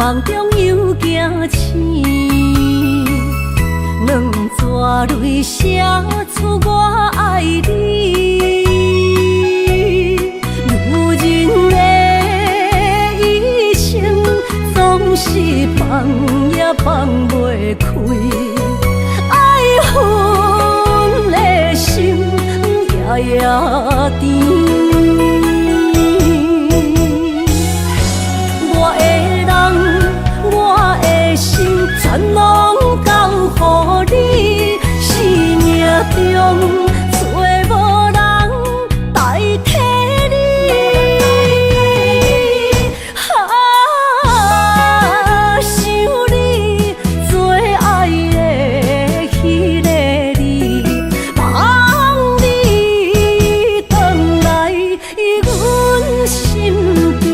梦中又惊醒，两纸泪写出我爱你。如今的一生，总是放也放袂开，爱恨的心夜夜甜。全拢交予你，生命中找无人代替你。想你最爱的迄个你，望你回来阮身边。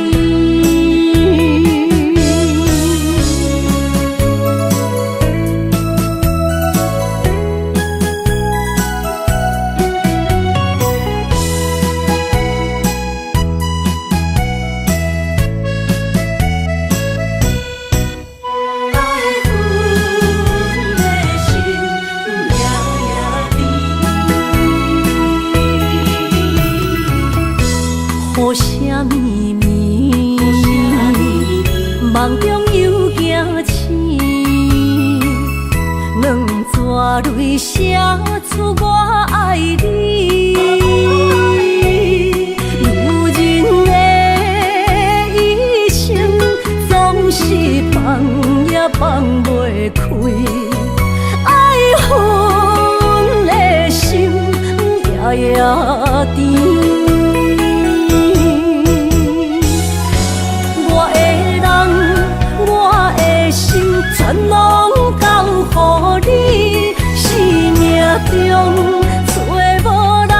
雨声绵绵，梦中又惊醒，两纸泪写出我爱你。如今的一生，总是放也放袂开，爱恨的心夜夜甜。全拢交予你，生命中找无人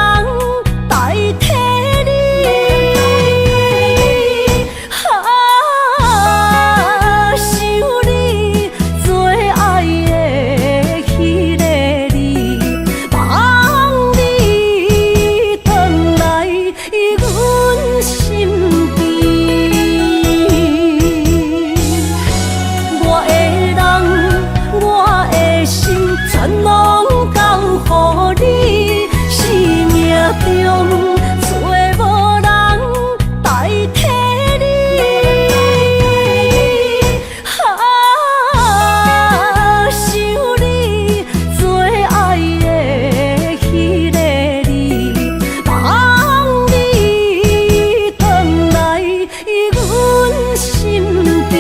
代替你。想你最爱的迄个你，望你回来阮身边。全拢交予你，生命中找无人代替你。想你最爱的迄个你，望你回来阮身边。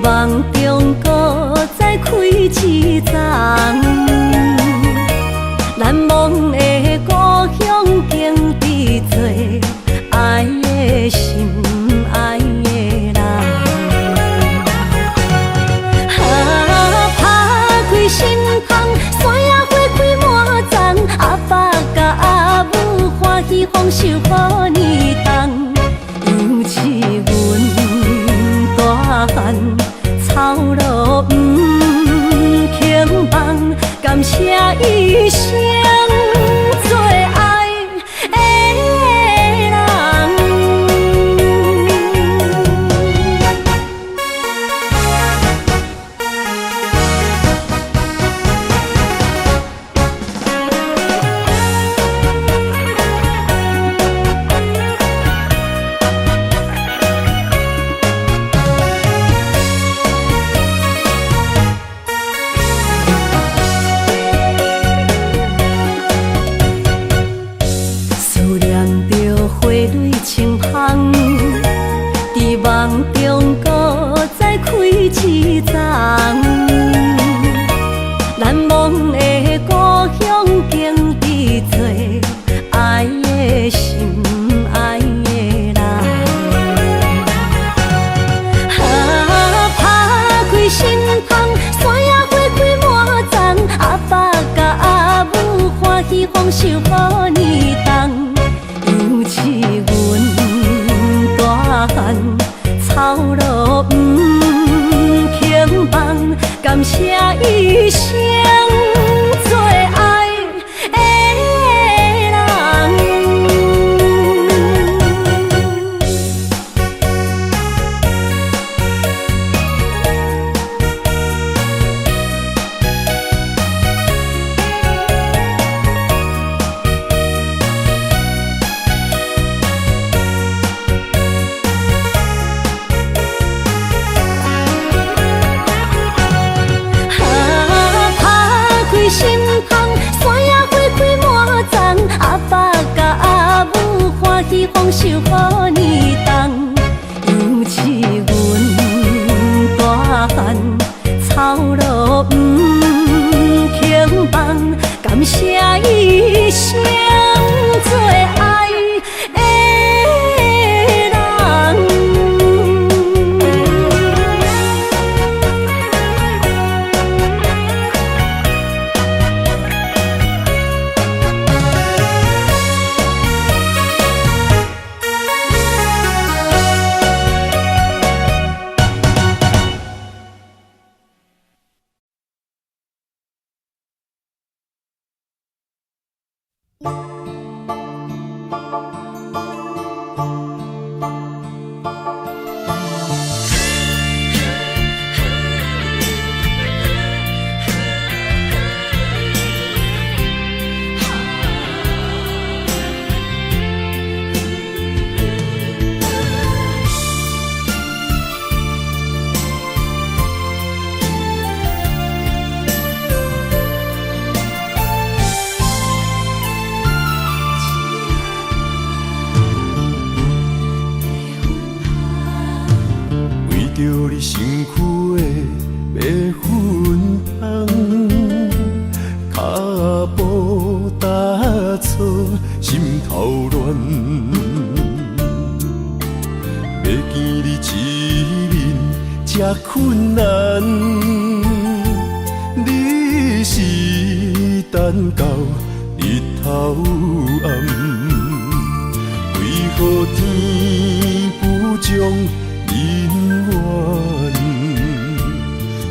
梦中搁再开一丛，难忘的故乡经历做爱的心爱的人。打开心窗，山野花开满丛，阿爸甲阿母欢喜丰收好年冬，尤是阮大汉。草路不轻放，感谢一生做梦中搁再开一丛，难忘的故乡经历做爱的心爱的人。打开心窗，山野花开满丛，阿爸甲阿母欢喜丰收好年冬，尤是阮大汉草路不轻放，感谢一生做爱的人。心窗，山野花开满丛，阿爸甲阿母欢喜丰收好年冬，尤是阮大汉草路不轻放，感谢一生做爱的人。着你身躯的白粉红，脚步踏错，心头乱。要见你一面这困难，你是等到日头暗，为何天不将？人缘，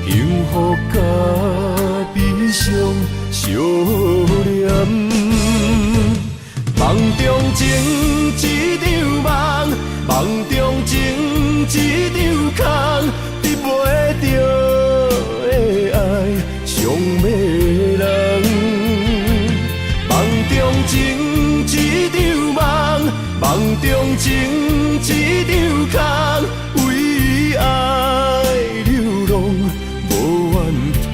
幸福甲悲伤相连。梦中情一场梦，梦中情一场空，得袂着的爱上迷人。梦中情一场梦，梦中情一场空。为爱流浪无怨叹，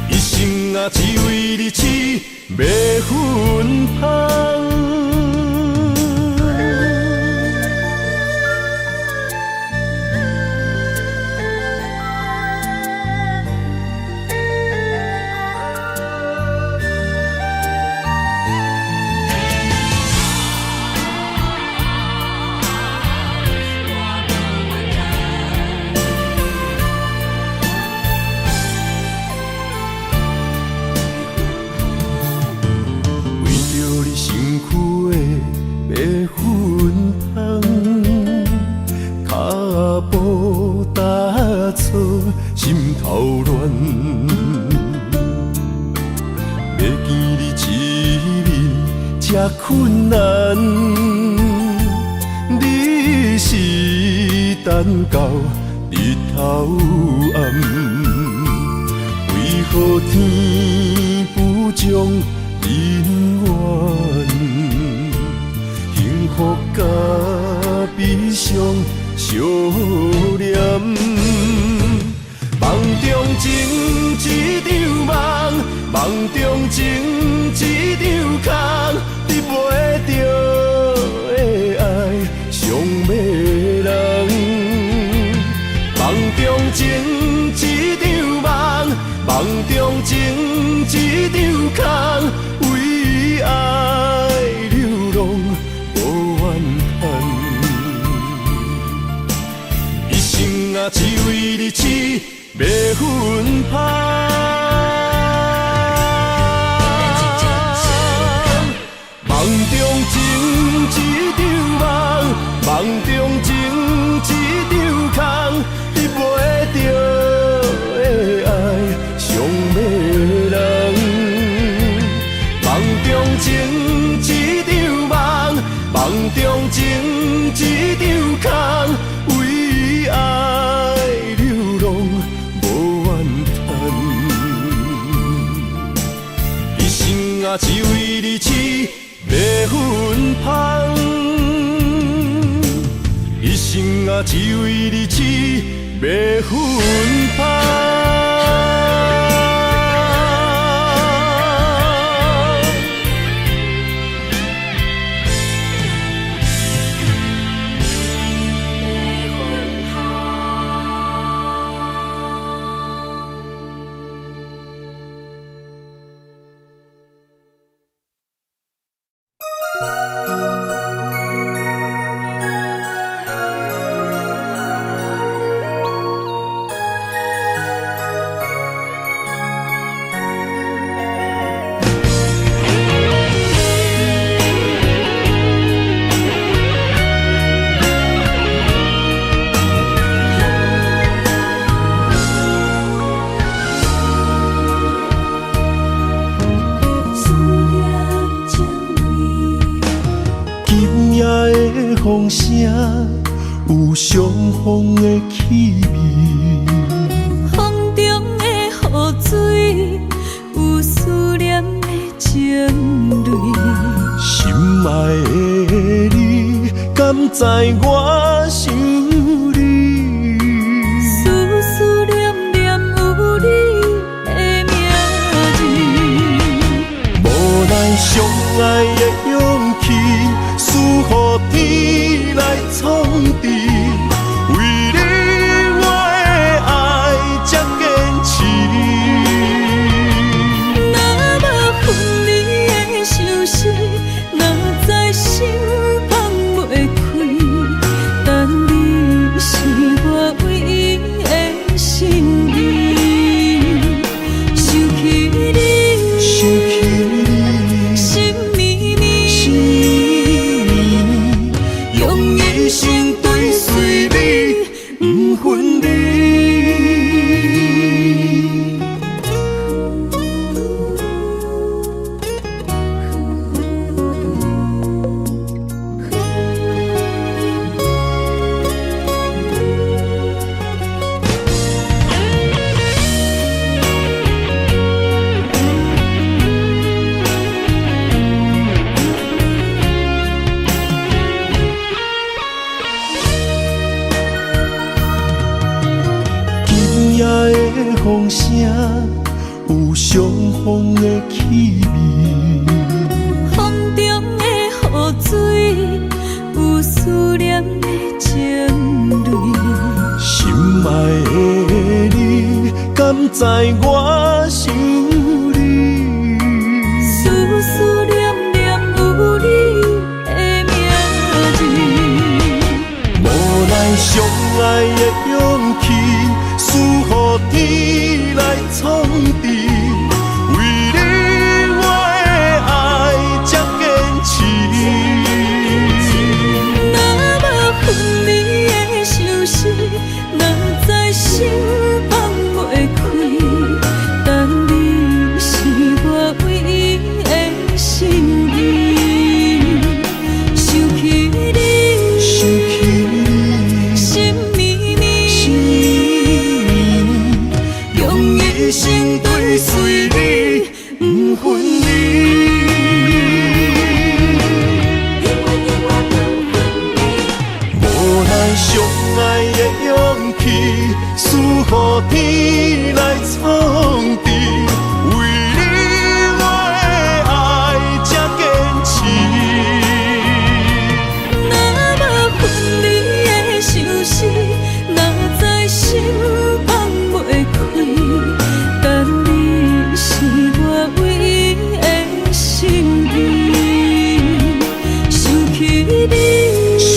一生啊只为你痴白粉红。心头乱，要见你一面这困难，你是等到日头暗，为何天不将人缘，幸福甲悲伤相连？梦中情一场梦，梦中情一场空，得袂着的爱一生啊，只为你痴袂分芳。梦中情一场梦，梦中情一场空，得袂着的爱上迷人。梦中情一场梦，梦中情一场空，为爱流浪无怨叹。一生啊，只为你痴袂分芳，一生啊，只为你痴袂分芳。风声有相逢的气味，风中的雨水有思念的情泪。心爱的你，敢知我想你？思思念念有你的名字，无奈相爱的勇气，输予天来创治。为你我的爱才坚持。若无分离的相思，哪知心放袂开。但你是我唯一的心意，想起你，想起你，心绵绵，用一生追随你，不分离。风声有相逢的气味，风中的雨水有思念的情泪。心爱的你，敢知我想你？思思念念有你的名字，无奈相爱的勇气，输予天来创治。为你我的爱才坚持。若无分离的相思，哪知心放袂开。但你是我唯一的心意，想起你，想起你，心绵绵，用一生追随你，不分离。无奈相爱的勇气，输予天来创治。为你我的爱才坚持。若无分离的相思，哪知心放袂开。但你是我唯一的心意，想起你，想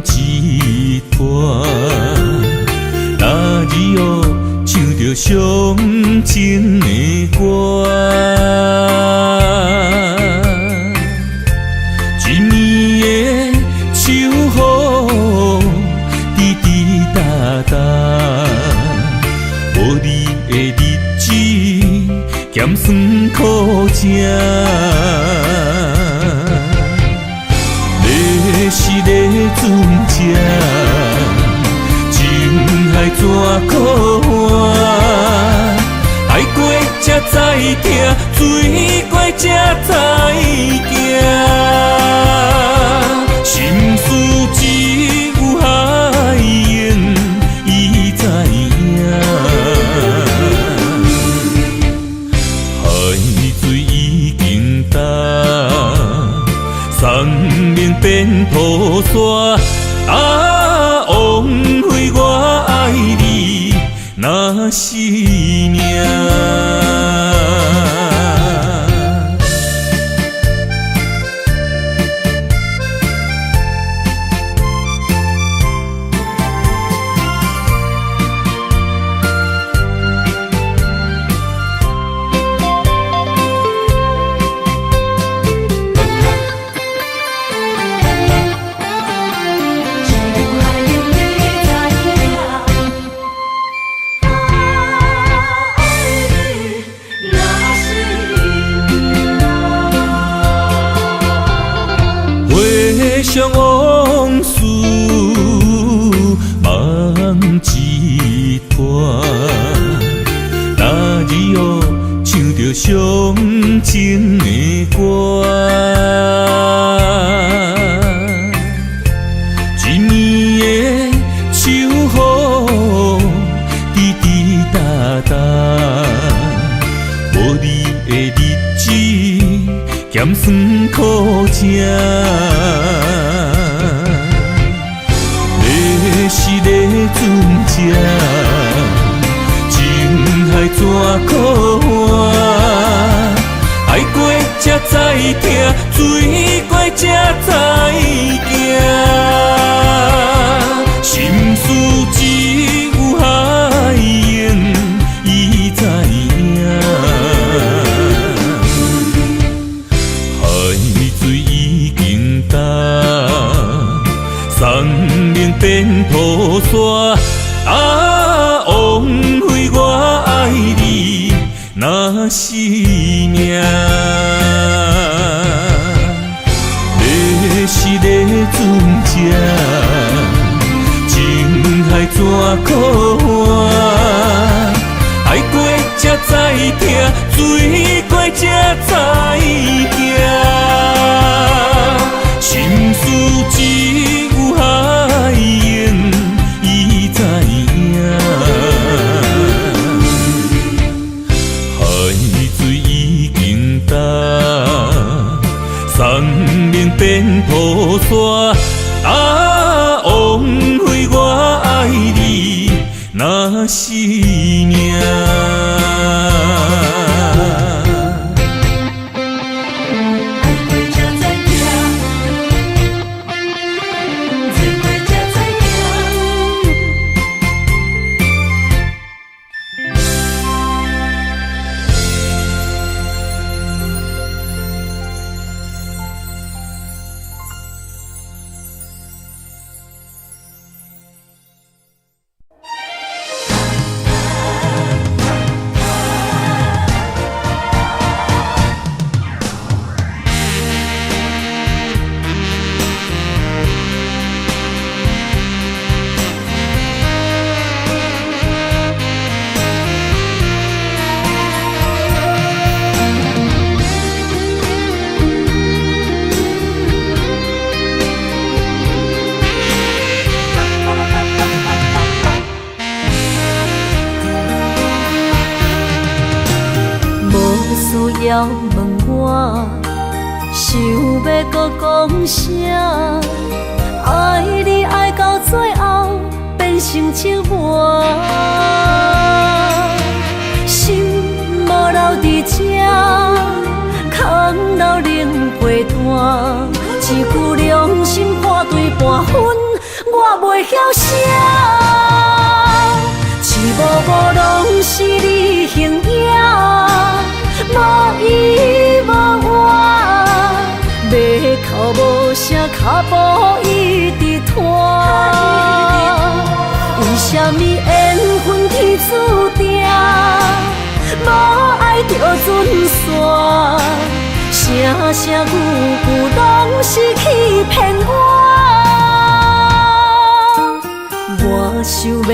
一段，那日哦唱着伤情的歌。一年的秋雨滴滴答答，无你的日子咸酸苦涩。是咧船只，情海怎可换？爱过才知疼，水过才知行。心事只有海燕伊知影，海水已经干。送命变土沙，枉费我爱你那是命。回想往事，梦一段。那日哦，唱着伤情的歌。一年的秋雨滴滴答答，无你的日子咸酸苦涩。是咧船只，情海怎可换？爱过才知疼，水过才知行。心事只有海燕伊知影，海水已经干。送命变土沙，枉费我爱你那是命。是咧船只，情海怎可换？爱过才知疼，水过才知行。心事只有海燕伊知影，海水已经干，送命变土沙，枉费我爱你那是命。要问我，想要搁讲啥？爱你爱到最后变成寂寞，心无留伫这，空留冷陪伴，一句良心破对半分，我袂晓写。一幕幕拢是你形影，无依无我，马口无声，脚步一直拖。为什么缘分天注定，无爱就准线？声声句句拢是欺骗我。我想要问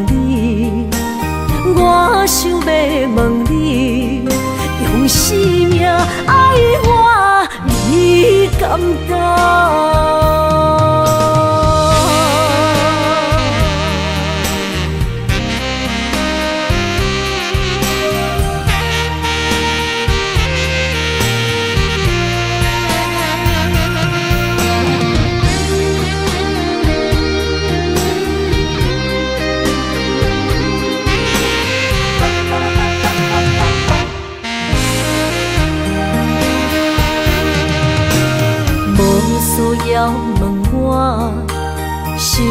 你，我想要问你，用生命爱我，你敢敢？要问我，想要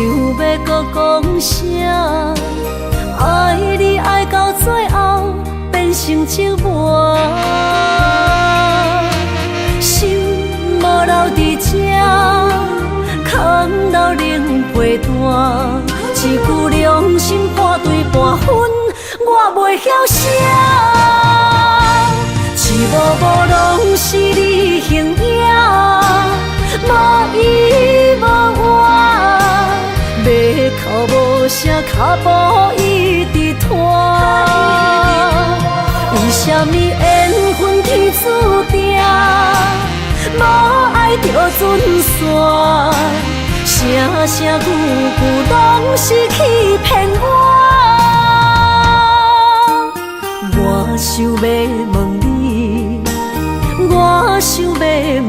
搁讲啥？爱你爱到最后变成寂寞，心无留伫这，空留冷陪伴。一句良心半对半分，我袂晓写。一幕幕拢是你形影。无依无我，马口无声，脚步一直拖。为什么缘分天注定，无爱就准线？声声句句拢是欺骗我。我想要问你，我想要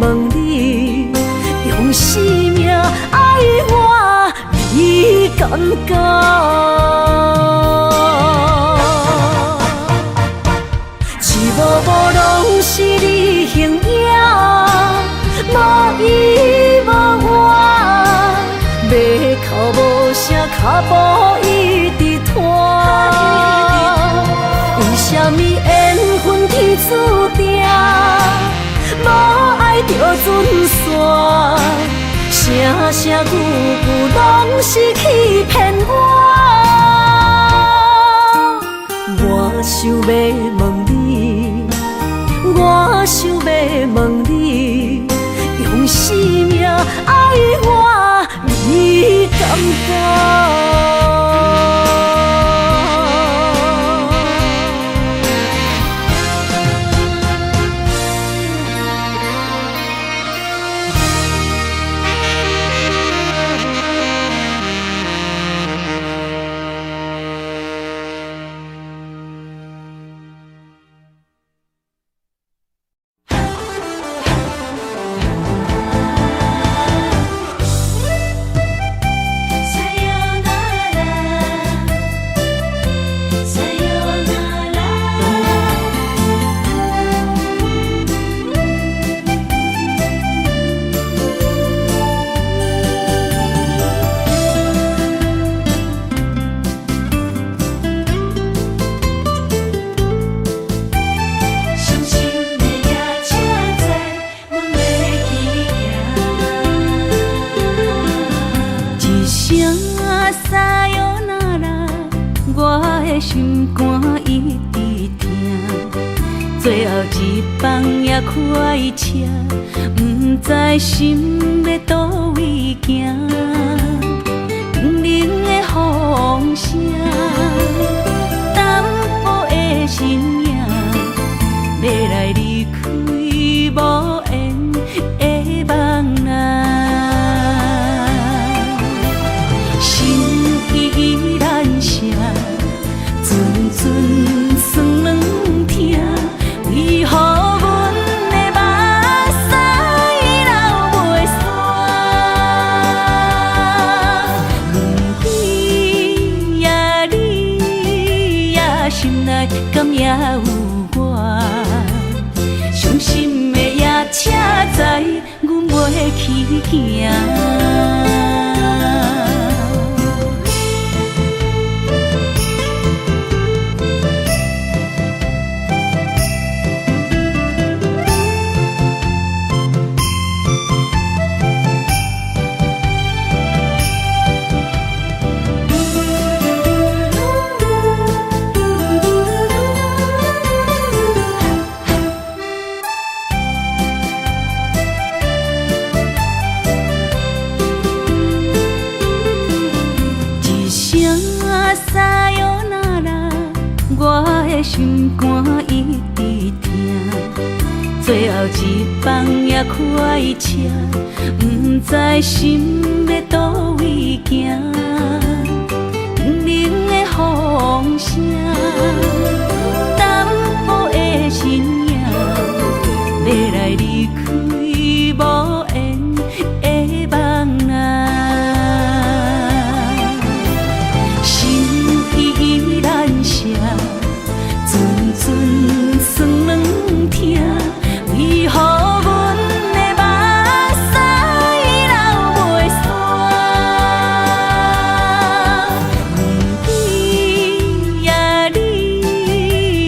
问你。用生命爱我，你敢敢？一幕幕拢是你形影，无依无我，马口无声，脚步一直拖。为什么缘分天注定，无爱就准线？声声句句拢是欺骗我。我想要问你，我想要问你，用生命爱我，你敢敢？心肝一直疼，最后一放也开车，不知心要倒位行。冷冷的风声，淡薄的身影，要来离开无缘的梦啊，心依然舍。阵酸软疼，为何阮的目屎流袂煞？问你呀，你呀，心内敢也有我？伤心的夜车载，阮袂去行。的心肝一直疼，最后一棒也快车，不知心要倒位行。冷冷的风声，淡薄的身影，要来离开无缘的梦啊。心依然舍，阵阵酸软疼，为何阮的目屎流袂煞？问天呀，你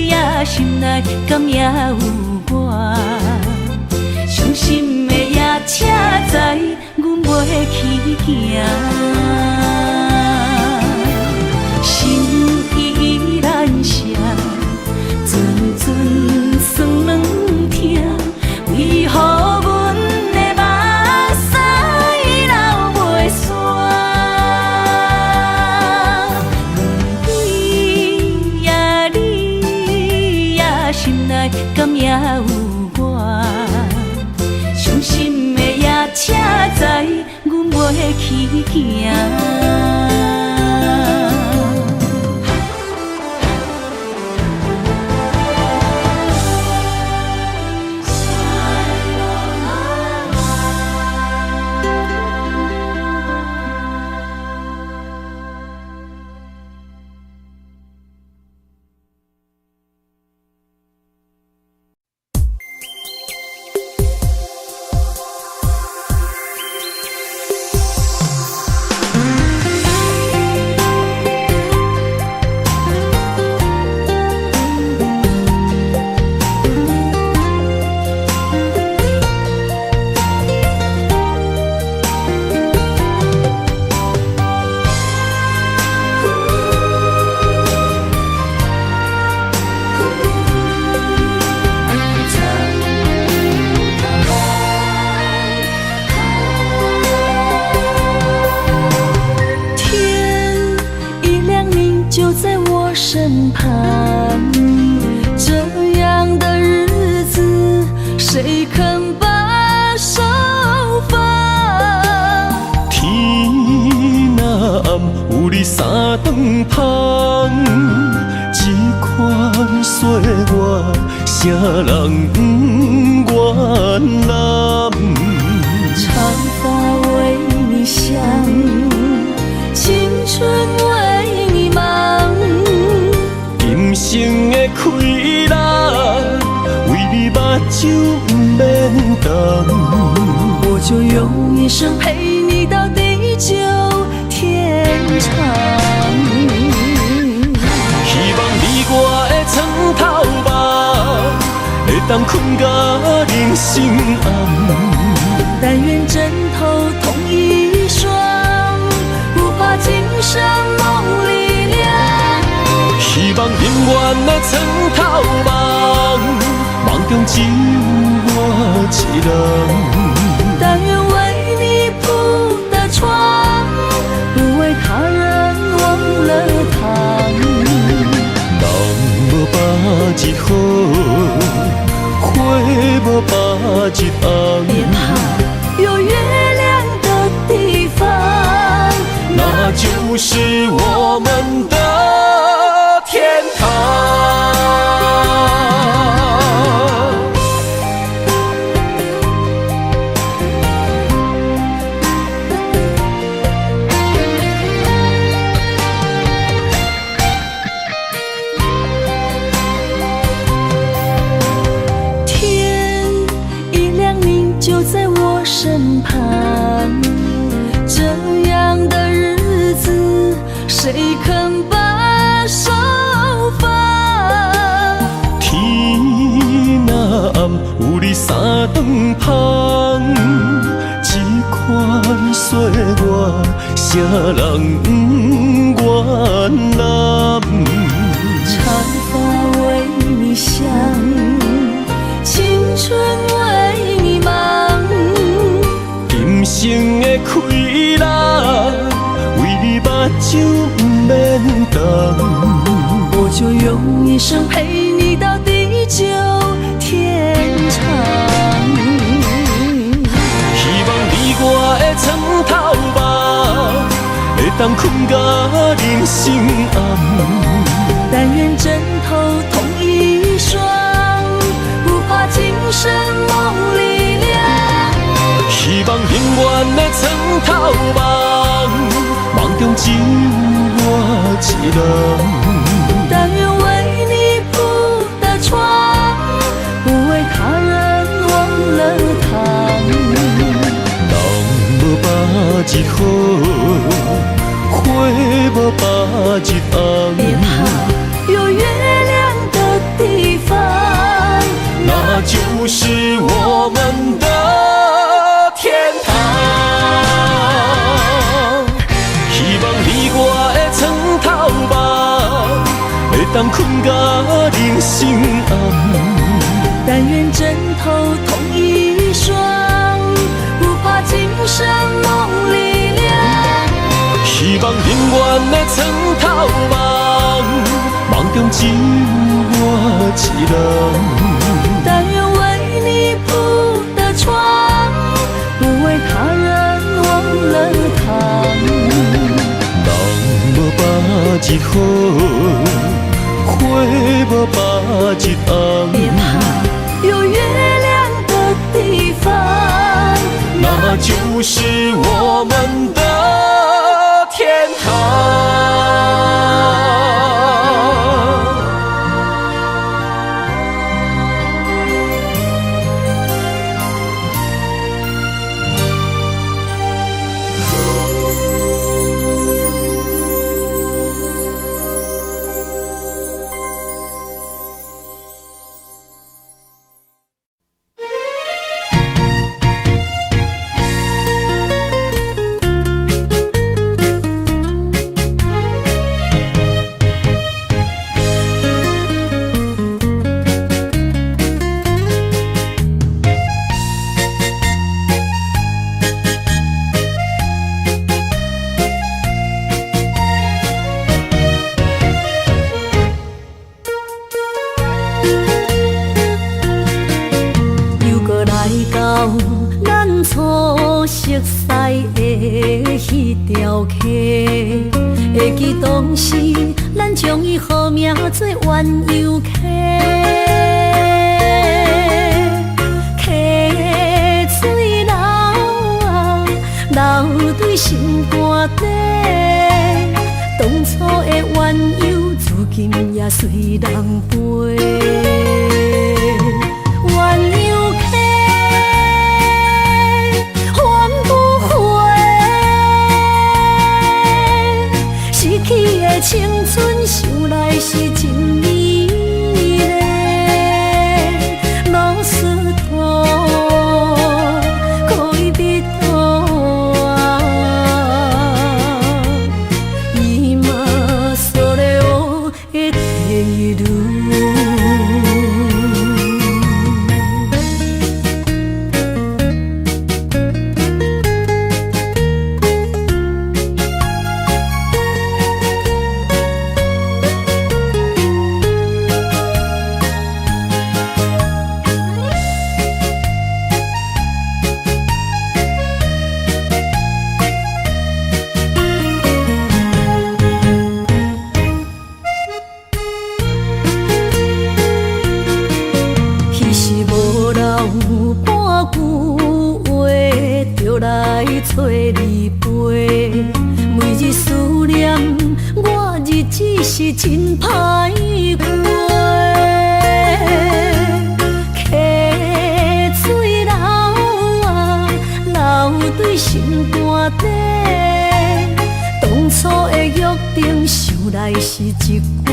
呀，心内敢也有我？伤心的夜车载，阮袂去行。心依然舍，阵阵酸软疼，为何阮的目屎流袂煞？问天呀，你呀，心内敢也有我？伤心的夜车载，阮袂去行。身旁，这样的日子，谁肯把手放？天若暗，有你三顿香，这款岁月，啥人不愿揽？长发为你香，青春为你忙。今生的快乐，为你目睭不免干。我就用一生陪你到地久天长。希望你我的床头梦，会当困到人生暗。但愿枕头同一双，不怕今生梦里凉。希望永远的床头梦，梦中只有我一人。但愿为你铺的床，不为他人忘了躺。人无把日好，花无把日红。别怕，有月亮的地方，那就是我们的天堂。天一亮，你就在我身旁。这样的日子，谁肯把手放？天若暗，有你三顿香，这款岁月，啥人不愿揽？长发为你香，青春为你忙。今生的快乐，为你目睭不免干。我就用一生陪你到地久天长。希望你我的床头梦，会当困甲人生暗。但愿枕头同一双，不怕今生梦里凉。希望永远的床头梦，梦中只有我一人。但愿为你铺的床，不为他人忘了躺。人无百日好，花无百日红。别怕有月亮的地方，那就是我们的天堂。希望你我的床头梦，会当困甲人生暗。但愿枕头同一双，不怕今生梦里凉。希望永远的床头梦，梦中只有我一人。但愿为你铺的床，不为他人忘了躺。人无百日好，花无百日红。别怕有月亮的地方，那就是我们的天堂。迄条溪，会记当时咱将伊号名做鸳鸯溪。溪水流啊，流对心肝底。当初的鸳鸯，如今也随人飞。鸳鸯溪。青春想来是真美丽，老师徒可以比途啊，今それを得ている。找你陪，每日思念，我日子是真歹过。溪水流啊，流对心肝底。当初的约定，想来是一句话。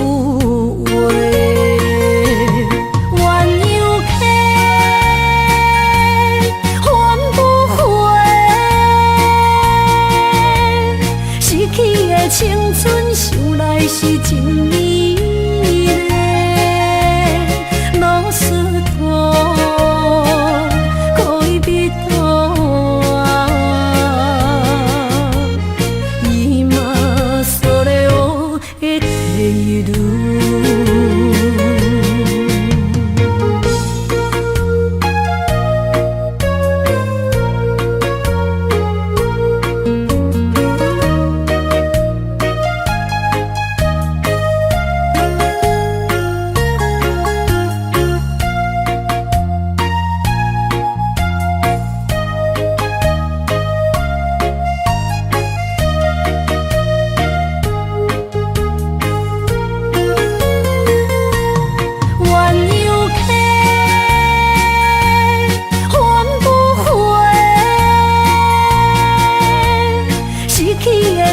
青春想来是真美丽，老师徒可以比途啊，今それを得ている。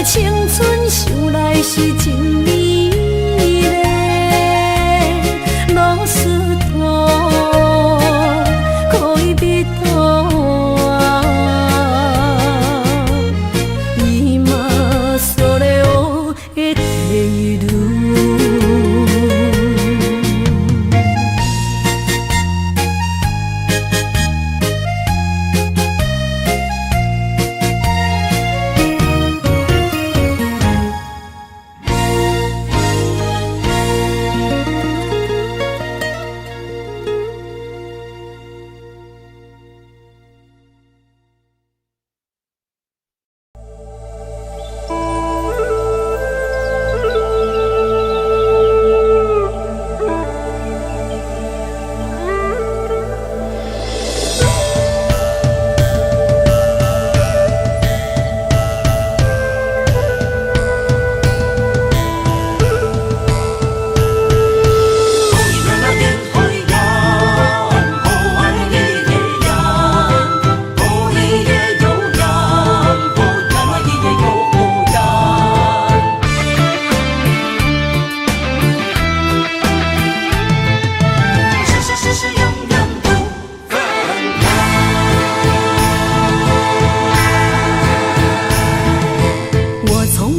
青春想来是真美丽，老师徒可以比多今それを得ている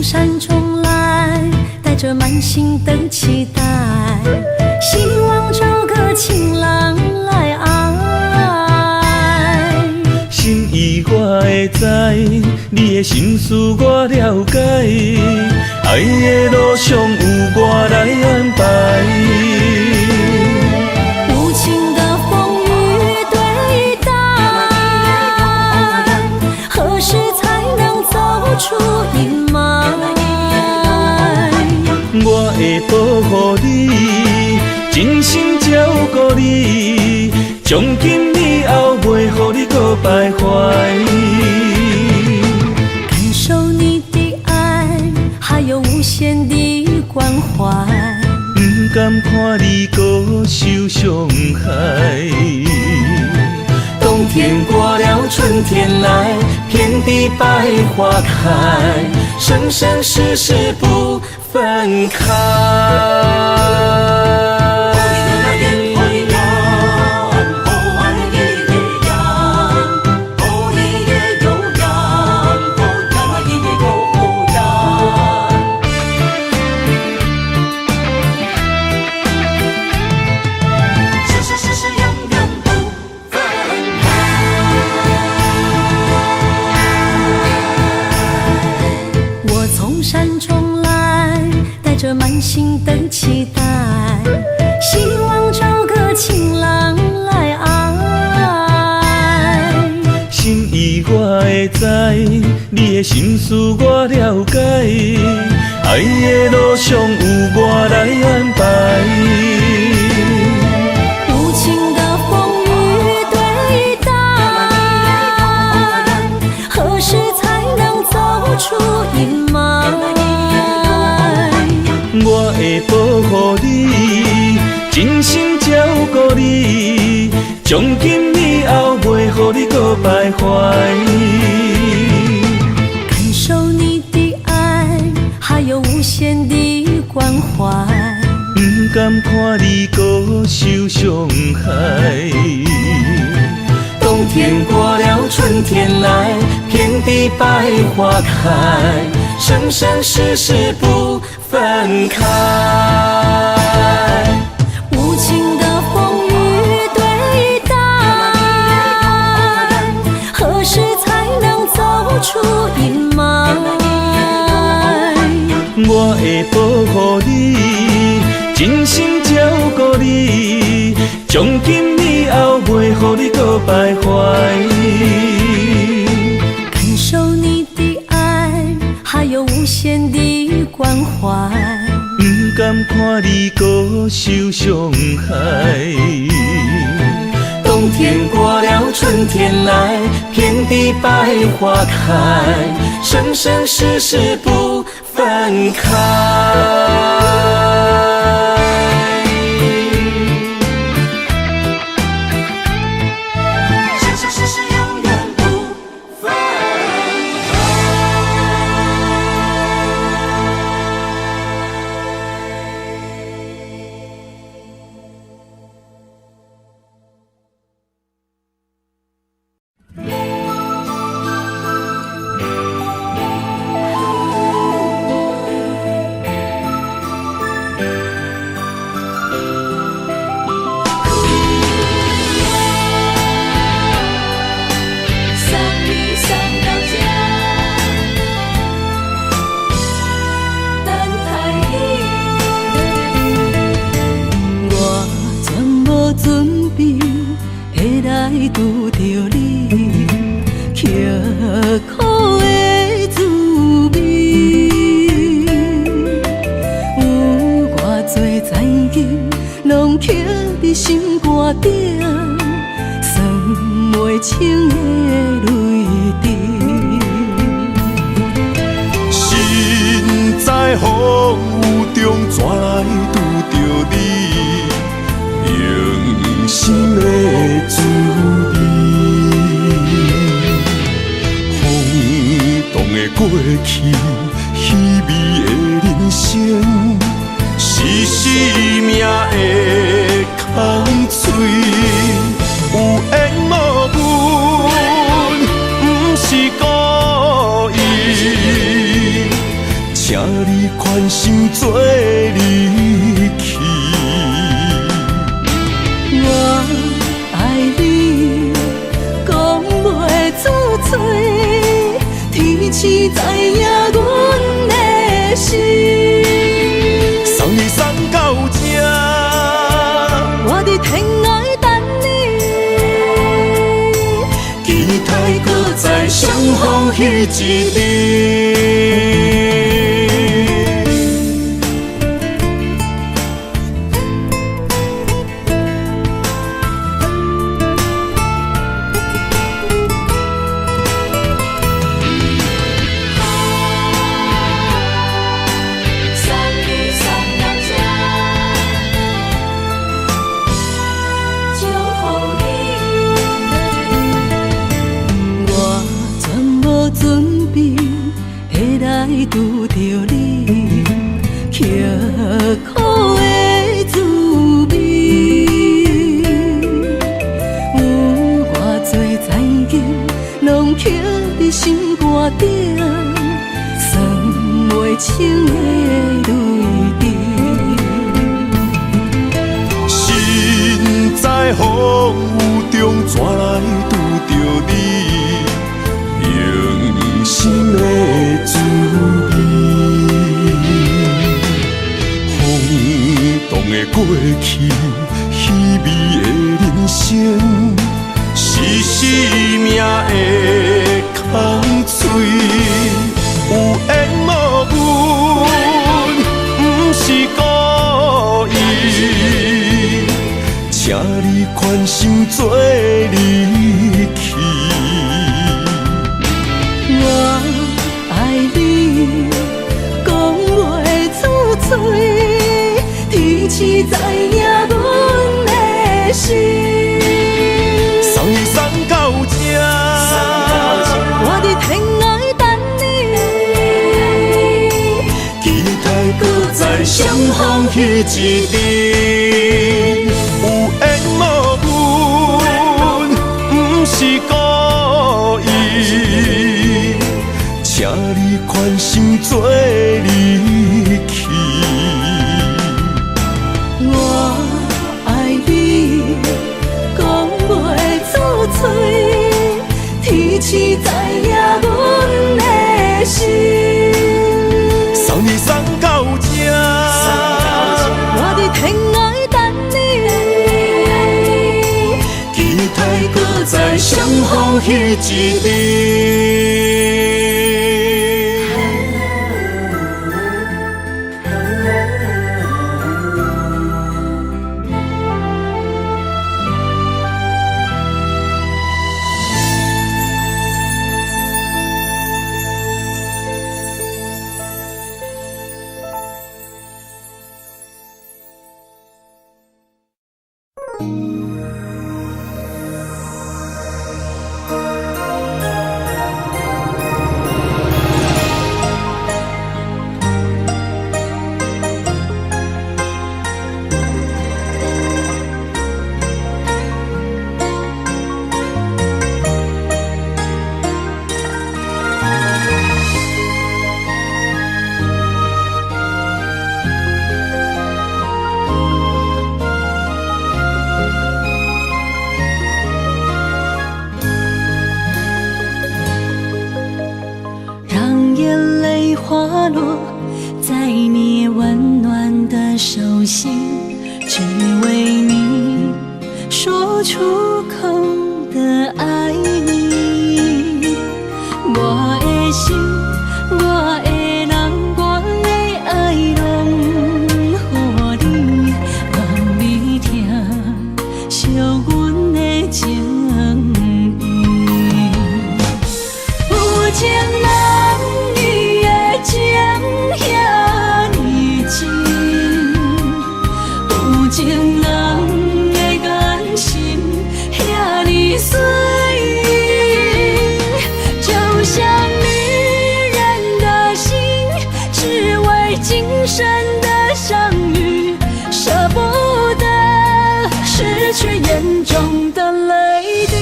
山中来，带着满心的期待，希望找个情郎来爱。心意我会知，你的心思我了解，爱的路上有我来安排。无情的风雨对待，何时才能走出阴霾？我会保护你，真心照顾你，从今以后袂予你搁徘徊。感受你的爱，还有无限的关怀，不甘看你搁受伤害。冬天过了，春天来，遍地百花开，生生世世不分开。山中来，带着满心的期待，希望找个情郎来爱。心意我会知，你的心思我了解，爱的路上有我来安排。无情的风雨对待，何时才能走出阴霾？我会保护你，真心照顾你，从今以后袂予你搁徘徊。感受你的爱，还有无限的关怀，不甘看你搁受伤害。冬天过了，春天来，遍地百花开，生生世世不分开。无情的风雨对待，何时才能走出阴霾？我会保护你，真心照顾你，从今以后袂予你搁徘徊。感受你的爱，还有无限的关怀，不甘看你搁受伤害。冬天过了，春天来，遍地百花开，生生世世不分开。生生世世永远不分开。怎来拄着你用心的滋味？风动的过去，稀微的人生，是生命的空嘴，有缘无分，不是故意，请你宽心做离去。我爱你，讲袂出嘴，天赐知影阮的心。送你送到这，我伫天外等你，期待搁再相逢彼一日。拄着你，刻苦的滋味，有偌多灾境，拢刻伫心肝顶，算袂清的泪滴。身在风雨中，怎来拄着你用心的滋味？风动的过去，稀微的人生，是生命的空嘴，有缘无分，不是故意，请你宽心做离去。我爱你，讲袂出嘴，天赐知影阮的心。送你送到这，我伫天外等你，期待搁再相逢彼一日。有缘无分，不是故意，请你宽心做离去。我爱你，讲袂出嘴，天赐知影阮的心。送你送到这，我伫天外等你，期待搁再相逢彼一日。花落在你温暖的手心，只为你说出口的爱你。我的心，我的人，我的爱拢予你，望你听惜阮的情意。有情人。情遐尼真，生的相遇，舍不得失去眼中的泪滴。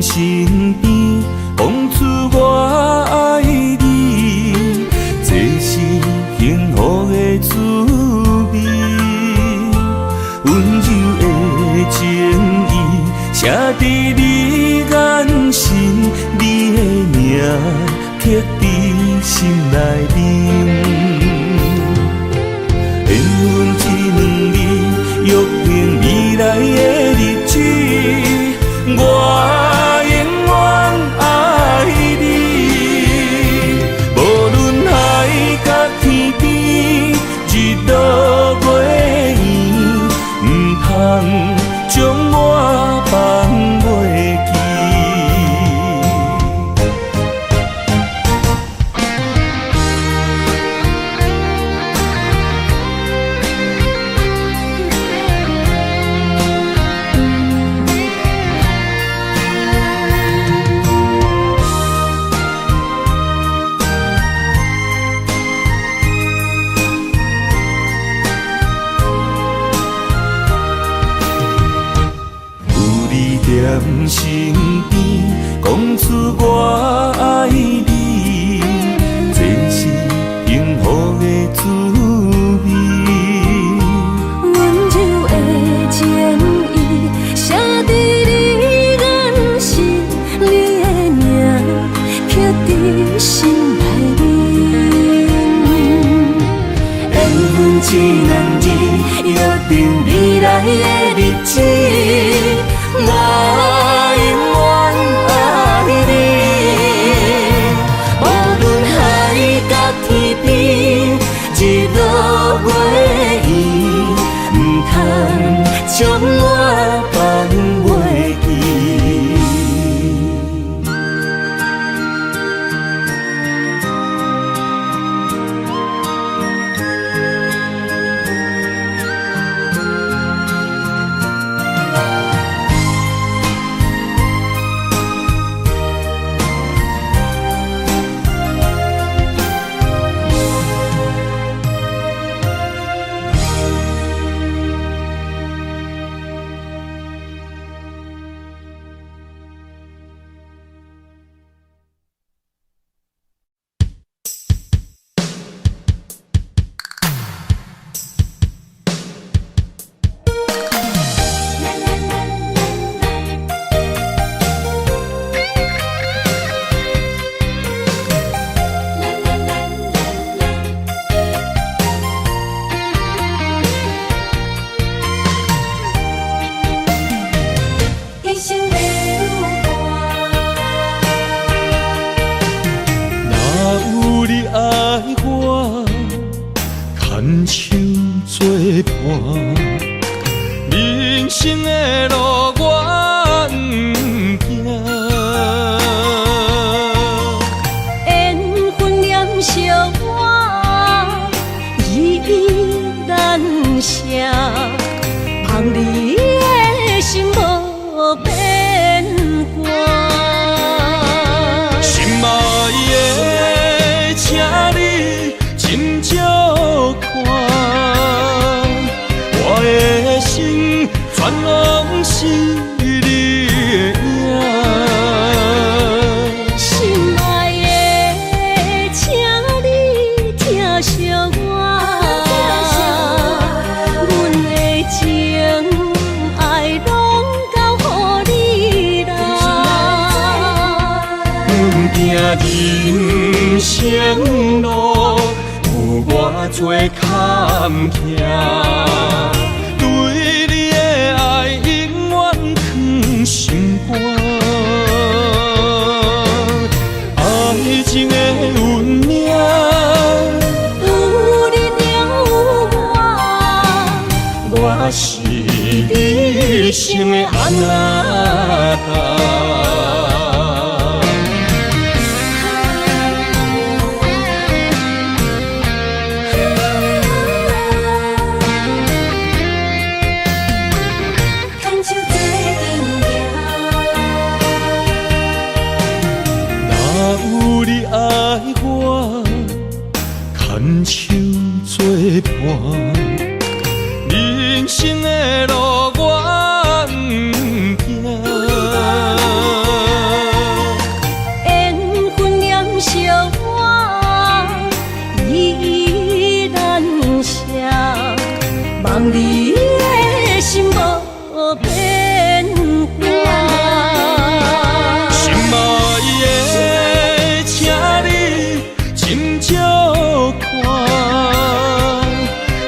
身边，讲出我爱你，这是幸福的滋味。温柔的情意，写伫你眼神，你的名刻伫心内面。缘分一两字，约定未来的日子。我永远爱你，无论海角天边，日落月圆，唔通将我放袂记。我爱你，这是幸福的滋味。温柔的情意写在你眼神，你的名刻在心内面。缘分一男儿，约定未来的日子，我永远爱你。无论海角天边，日落月圆，不通将我放袂记。牵手作伴，人生的路我不惊。缘分念相我，依依难舍，望你的心无变卦。心爱的，请你斟酌看，我的心全拢是你的影。心爱的，请你疼惜我，阮的情爱拢交予你啦。行人生路，有我做坎坷，对你的爱永远藏心肝。爱情的运命，有你有我，我是你生的安那达。有你爱我，牵手作伴，人生的路我不惊。缘分念相我，依依难舍，望你的心无变卦。心爱的，请你斟酌看，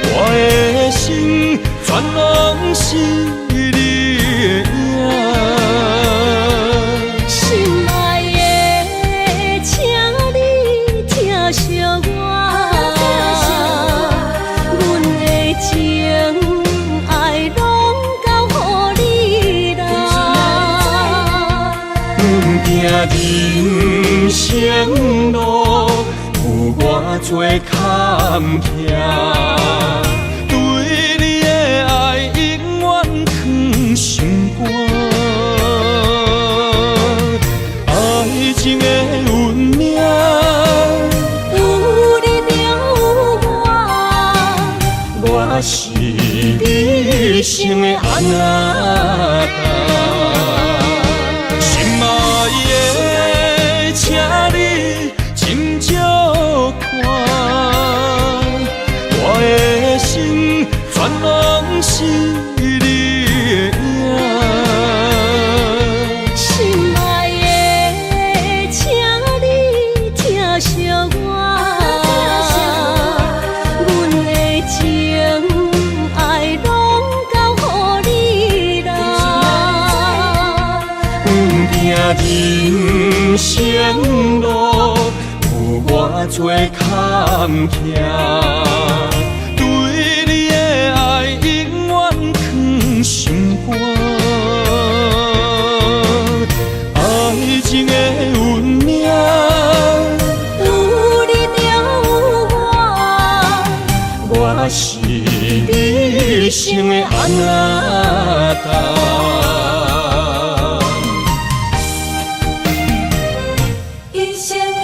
我的心全拢是你的影。心爱的，请你疼惜我，阮的情爱拢交予你啦。行人生路，有我做坎坷，对你的爱永远藏心肝。爱情的运命，有你有我，我是你生的安那达。心爱的，生路有偌多坎坷，对你的爱永远藏心肝。爱情的运命，有你就有我，我是你生的阿达。一生的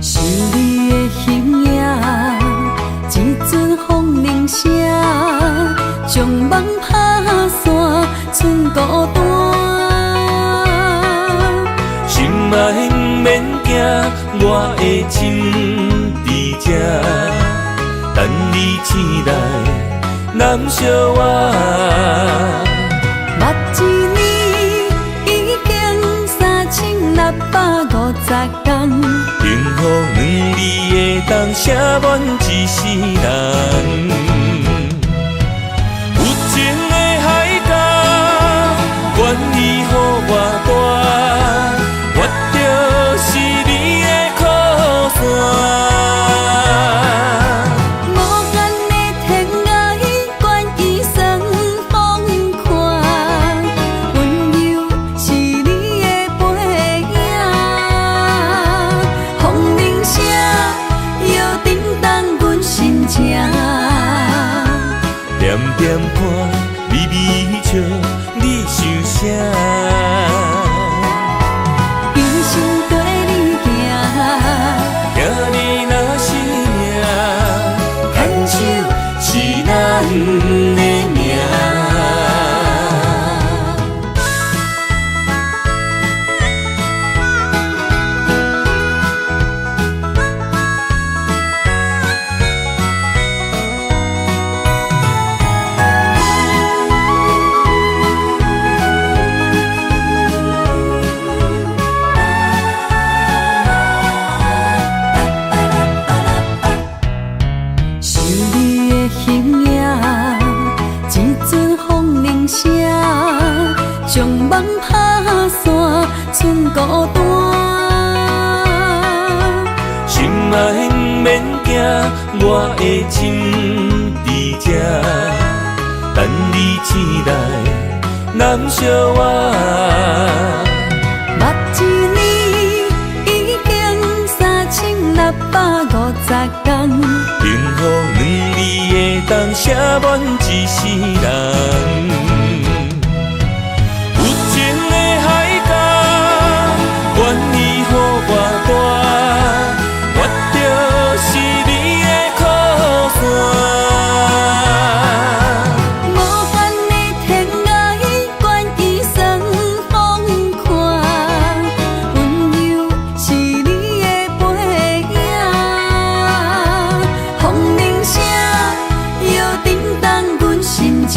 是你的形影，一阵风铃声，将梦打散，剩孤单。心爱不免惊，我的心伫这，等你醒来，难相我。目一年已经3650天，幸福两字的冬，写满一世人。有情的海角，愿意予我大，我就是你的靠山。无限的天涯，愿意算风看，温柔是你的背影。风铃声摇叮当阮心情，点点看，微微笑，你想啥？一生跟你行，行你若是命，牵手是咱的命。是你的形影，一阵风铃声，将梦打散，剩孤单。心爱不免惊，我的心伫这，等你醒来，难相我。目一年已经3650天，幸福两字的冬，写满一世人。有情的海角，愿意予我大，我就是你的靠山。无限的天涯，愿意算风看，温柔是你的背影。风铃声摇叮当阮心情。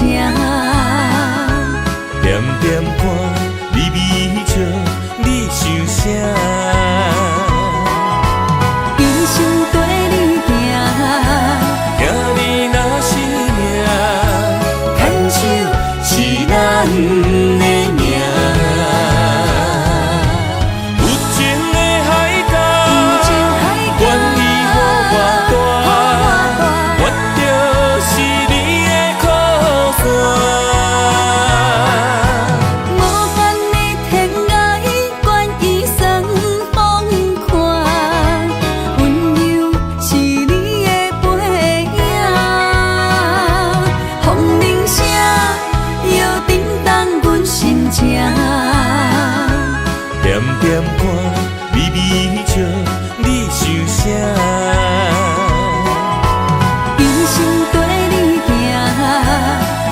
今生跟你行，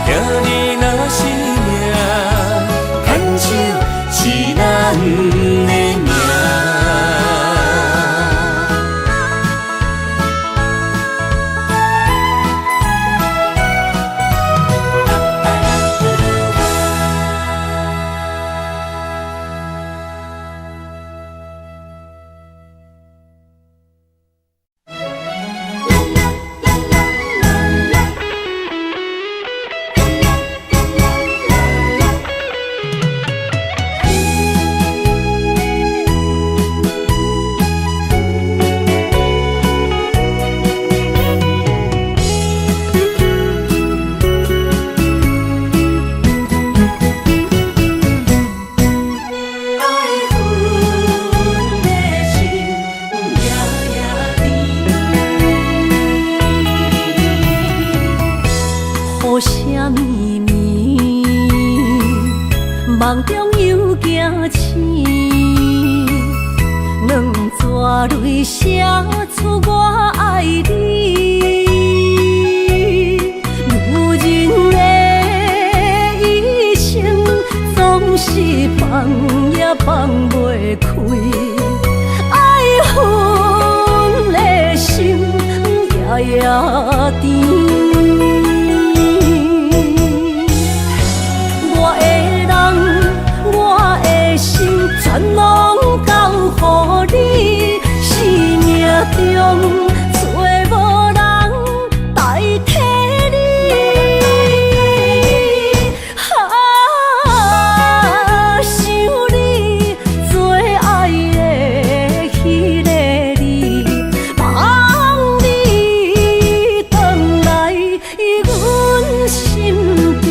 兄弟若是命，牵手是咱的命。梦中又惊醒，两撮泪写出我爱你。女人的一生总是放也放袂开，爱恨的心夜夜甜。全拢交予你，生命中找无人代替你。想你最爱的迄个你，望你回来阮身边。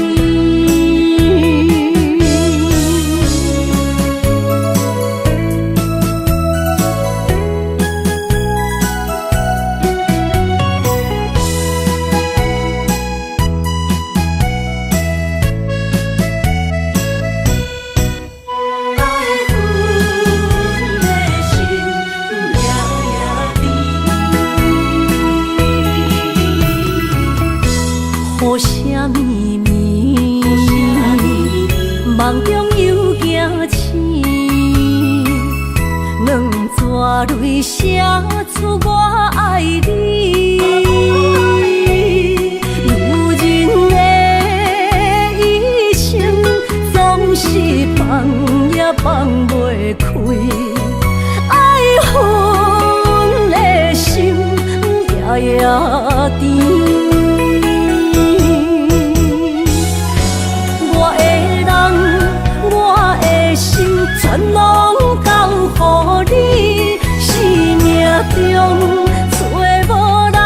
梦中又惊醒，两撮泪写出我爱你。女人的一生总是放也放袂开，爱恨的心夜夜甜。全拢交予你，生命中找无人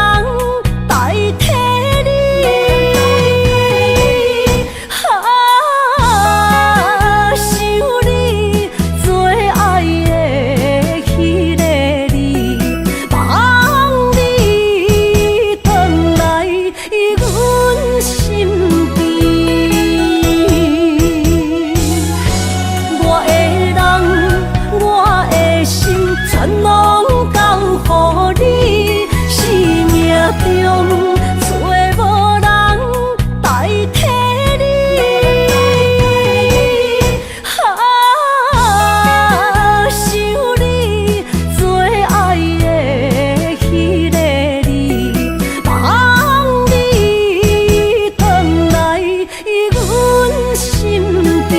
代替你。想你最爱的迄个你，望你回来阮身边。全拢交予你，生命中找无人代替你。想你最爱的迄个你，望你回来阮身边。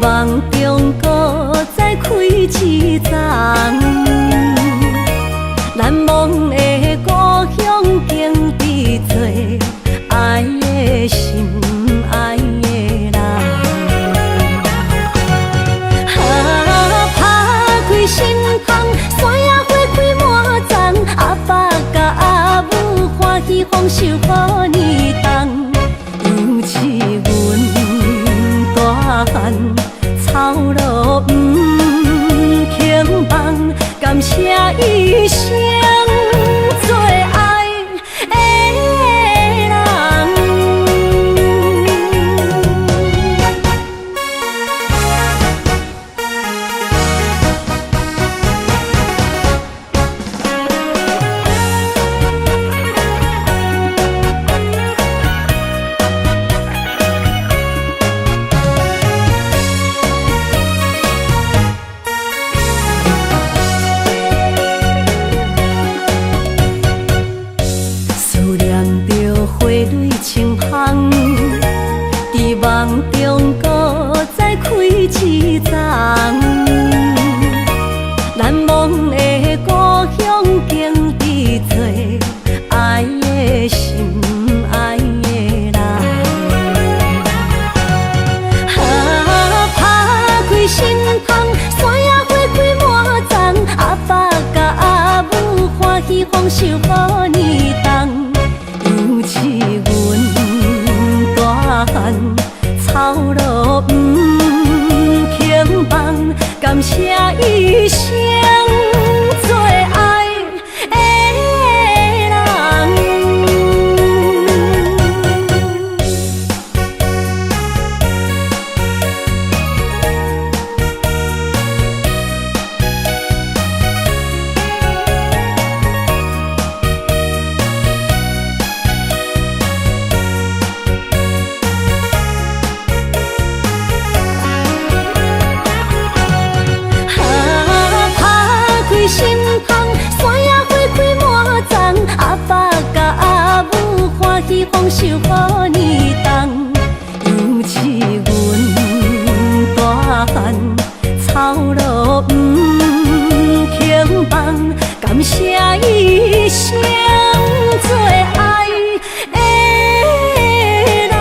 梦中搁再开一丛，难忘的故乡经伫做爱的心爱的人。打开心窗，山野花开满丛，阿爸甲阿母欢喜丰收好年冬，尤其阮大汉草路不轻放，感谢一生做爱的人。清香，伫梦中搁再开一丛，难忘的故乡经伫做爱的心爱的人。打开心窗，山野花开满丛，阿爸甲阿母欢喜丰收好年冬，尤其大汉草路不轻放，感谢一生做爱的人。心窗，山野花开满丛，阿爸甲阿母欢喜丰收好年冬，尤其阮大汉草路不轻放，感谢一生做爱的人。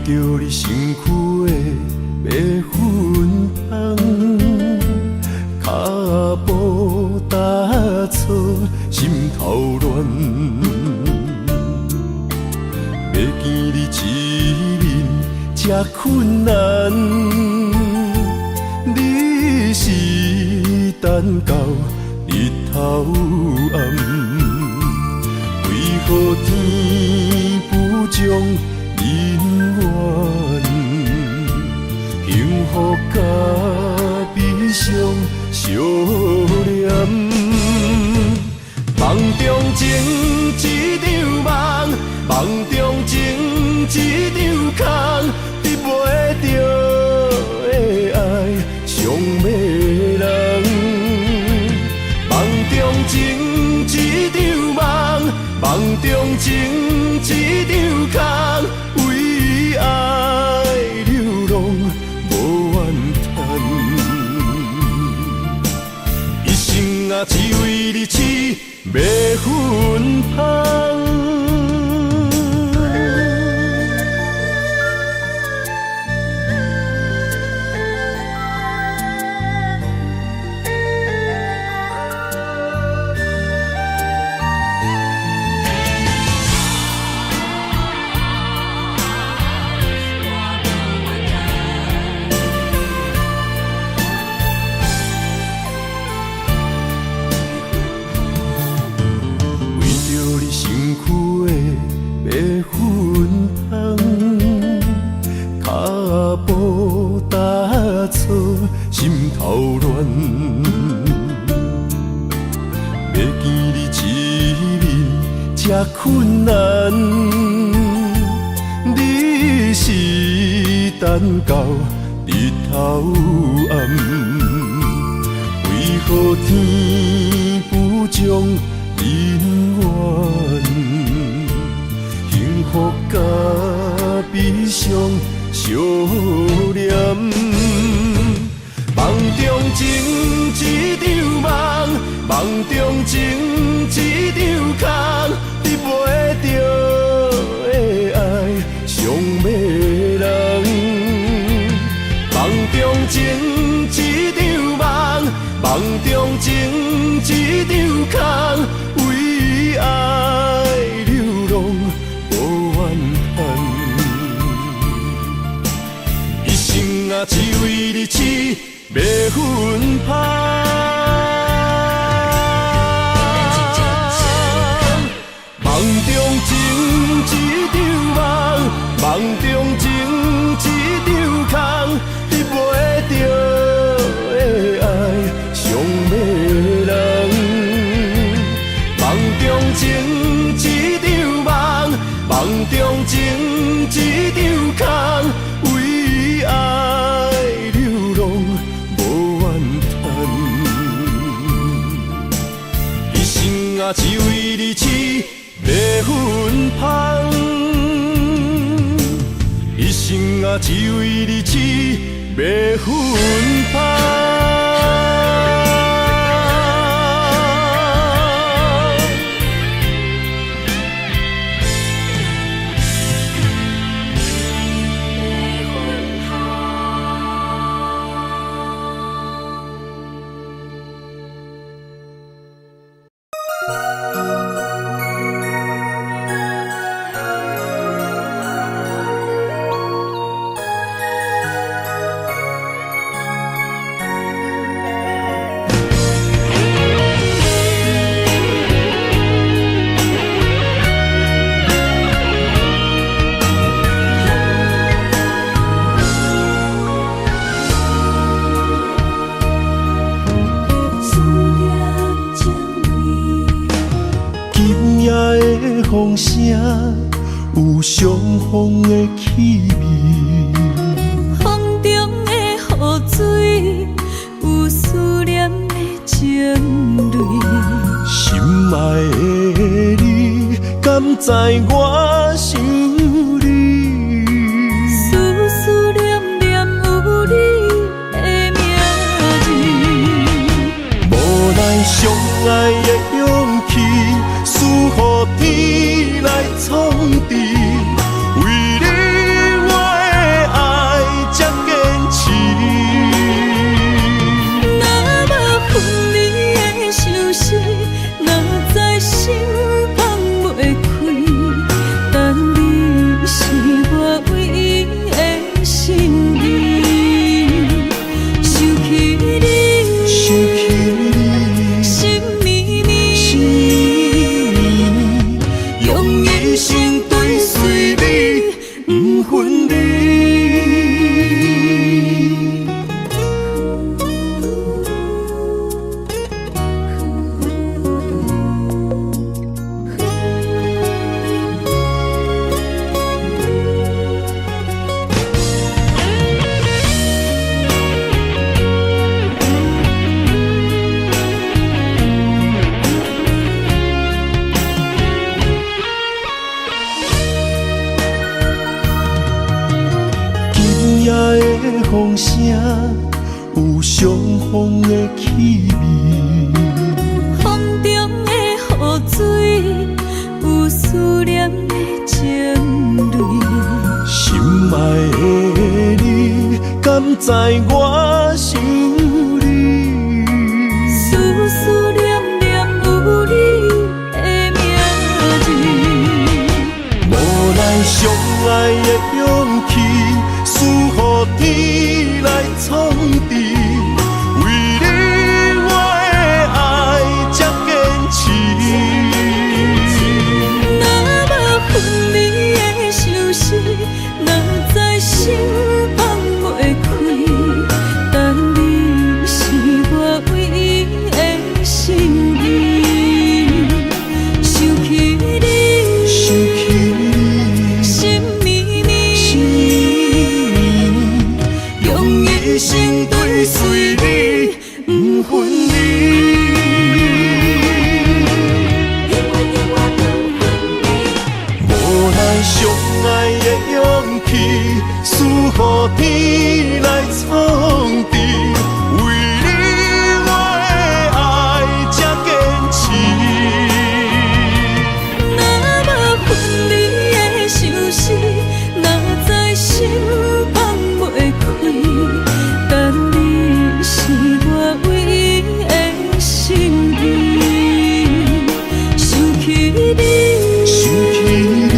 着你身躯的白粉红，脚步踏错，心头乱。要见你一面这困难，你是等到日头暗，为何天不将？因缘，幸福甲悲伤相连。梦中情一场梦，梦中情一场空，得袂着的爱上迷人。梦中情一场梦，梦中情一场空。为爱流浪无怨叹，一生啊只为你痴迷芬芳。困难，你是等到日头暗，为何天不将人怨？幸福甲悲伤相连，梦中情一场梦，梦中情一场空，你袂着的爱上迷人。梦中情一场梦，梦中情一场空，为爱流浪无怨叹。一生啊，只为你痴，袂分芳。梦中情一场梦，梦中情一场空，你袂着的爱上迷人。梦中情一场梦，梦中情一场空，为爱流浪无怨叹。一生啊，只为你痴，袂分芳。一生啊，只为你痴，袂分芳。风声有相逢的气味，风中的雨水有思念的情泪。心爱的你，敢知我想你？思念念有你的名字，无奈相爱的勇气，输予天来创治。为你我的爱才坚持。若无分离的相思，哪知心放袂开。但你是我唯一的心意，想起你，心绵绵，用一生追随你，不分离。风声有相逢的气味，风中的雨水有思念的情泪。心爱的你，敢知我想你？思念念有你的名字，无奈相爱的勇气，输予天来创治。为你我的爱才坚持。若无分离的相思，哪知心放袂开。但你一生跟随你，不分离。无奈相爱的勇气，赐予天来创治。为你我的爱才坚持。若无分离的相思，哪知心放袂开。但你是我唯一的心意，想起你，想起你，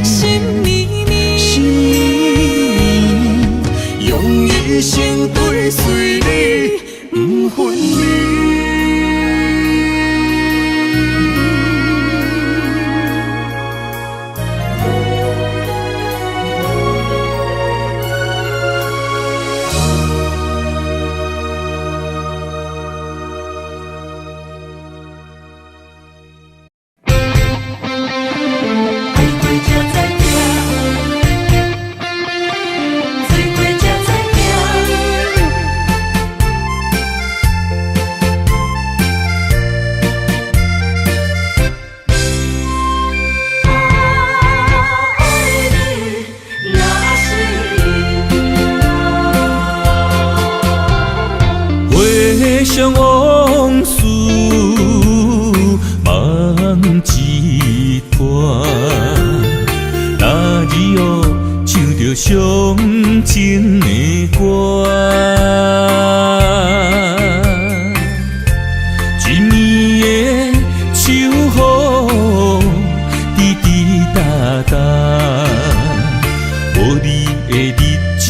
心绵绵，心绵绵，用一生跟随你，不分离。回想往事，梦一段。那日后唱着伤情的歌，一年的秋雨滴滴答答，无你的日子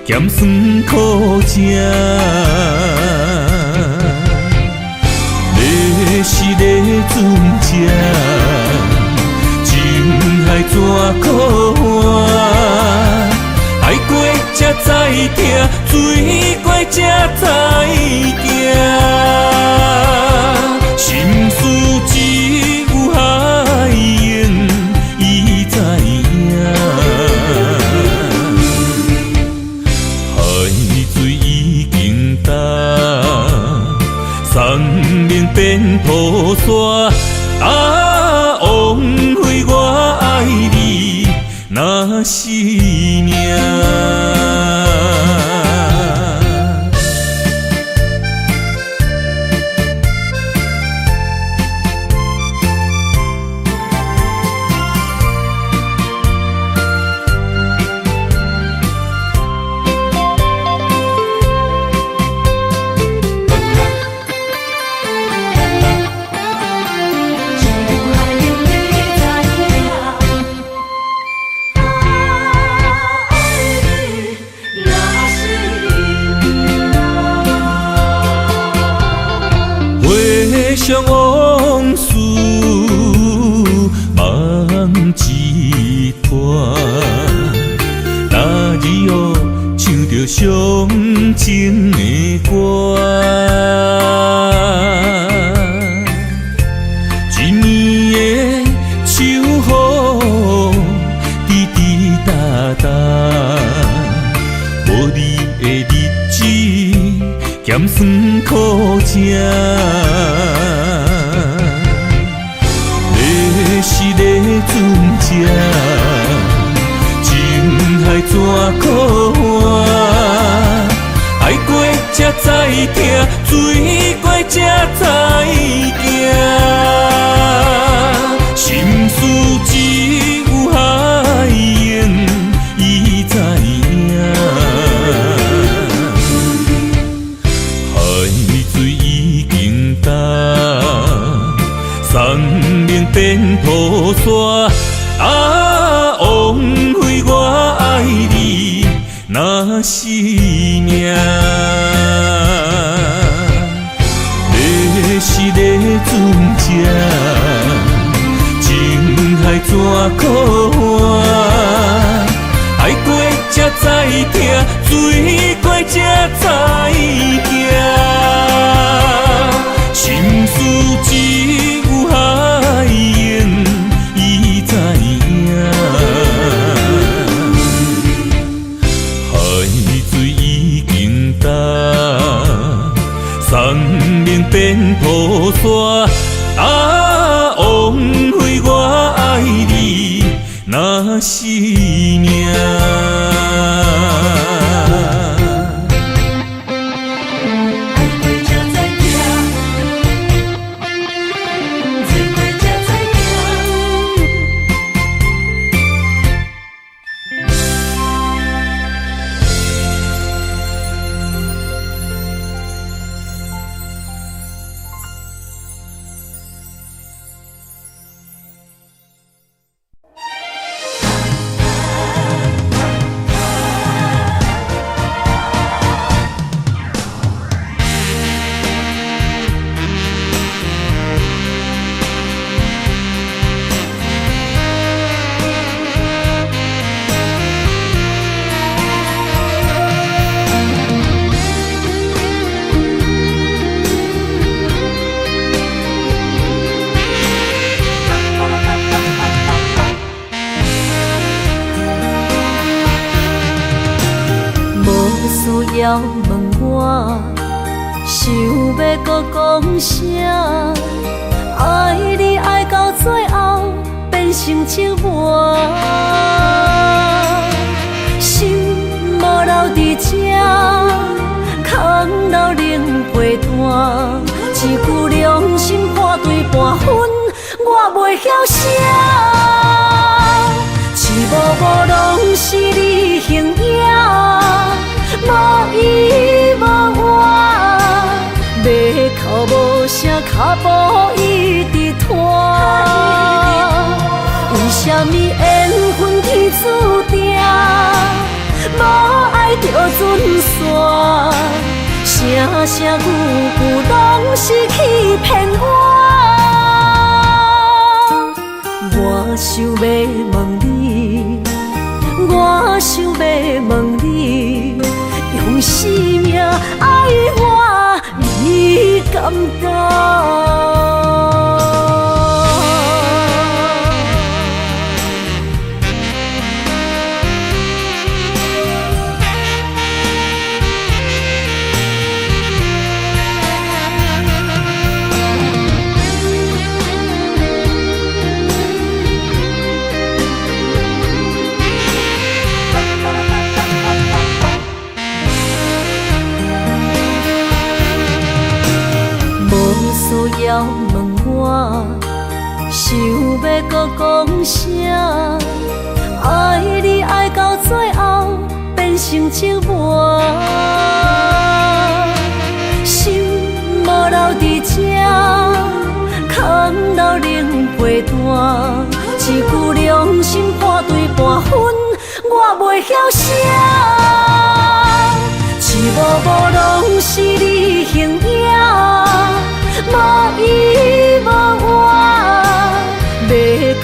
咸酸苦涩。是个船只，情海怎可换？爱过才知疼，水过才知行。心事只有海燕伊知影，海水已经干。山面变土沙，枉费我爱你那是命。回想往事，梦一段。那日后唱着伤情的歌，一年的秋雨滴滴答答，无你的日子咸酸苦涩。是个船只，情海怎可换？爱过才知疼，水过才知行。心事只有海燕伊知影，海水已经干。山面变土沙，枉费我爱你那是命。你是个船只，情海怎可换？爱过才知疼，水过才知行。心事只有海燕伊知影，海水已土沙，枉费我爱你那是命。需要问我，想要搁讲啥？爱你爱到最后变成寂寞，心无留伫这，空留冷陪伴。一句良心半对半分，我袂晓写。一幕幕拢是你形影。无依无我，要哭无声，脚步一直拖。为什么缘分天注定，无爱就准线？声声句句拢是欺骗我。我想要问你，我想要问你。用生命爱我，你敢敢？需要问我，想要搁讲啥？爱你爱到最后变成寂寞，心无留伫这，空留冷陪伴。一句良心半对半分，我袂晓写。一幕幕拢是你形影。无依无我，要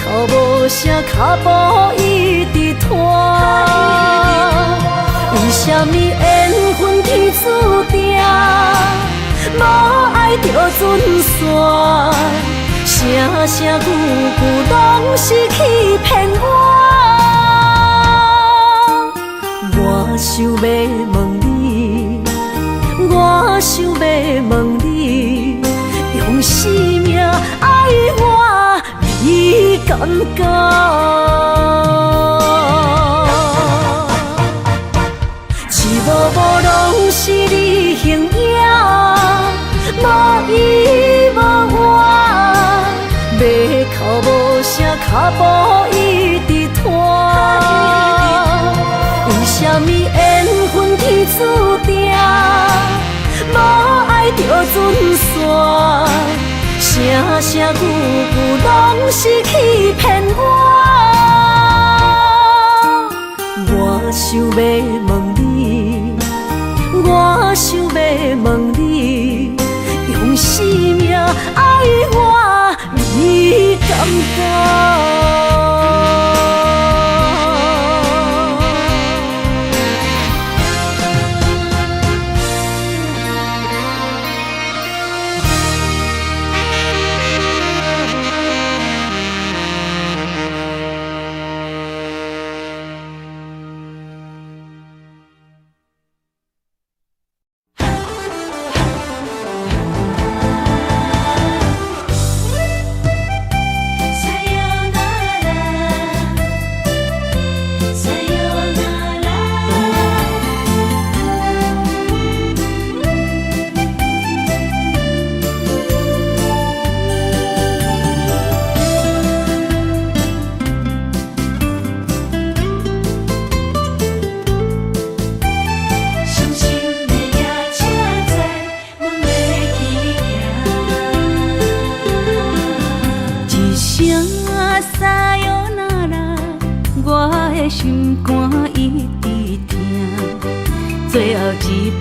哭无声，脚步一直拖。为什么缘分天注定，无爱就准线？声声句句拢是欺骗我。我想要问你，我想要问你。用生命爱我，你敢敢？一幕幕拢是你形影，无依无我，要哭无声，脚步一直拖。为什么缘分天注定，无爱就准线？声声句句拢是欺骗我。我想要问你，我想要问你，用生命爱我，你敢敢？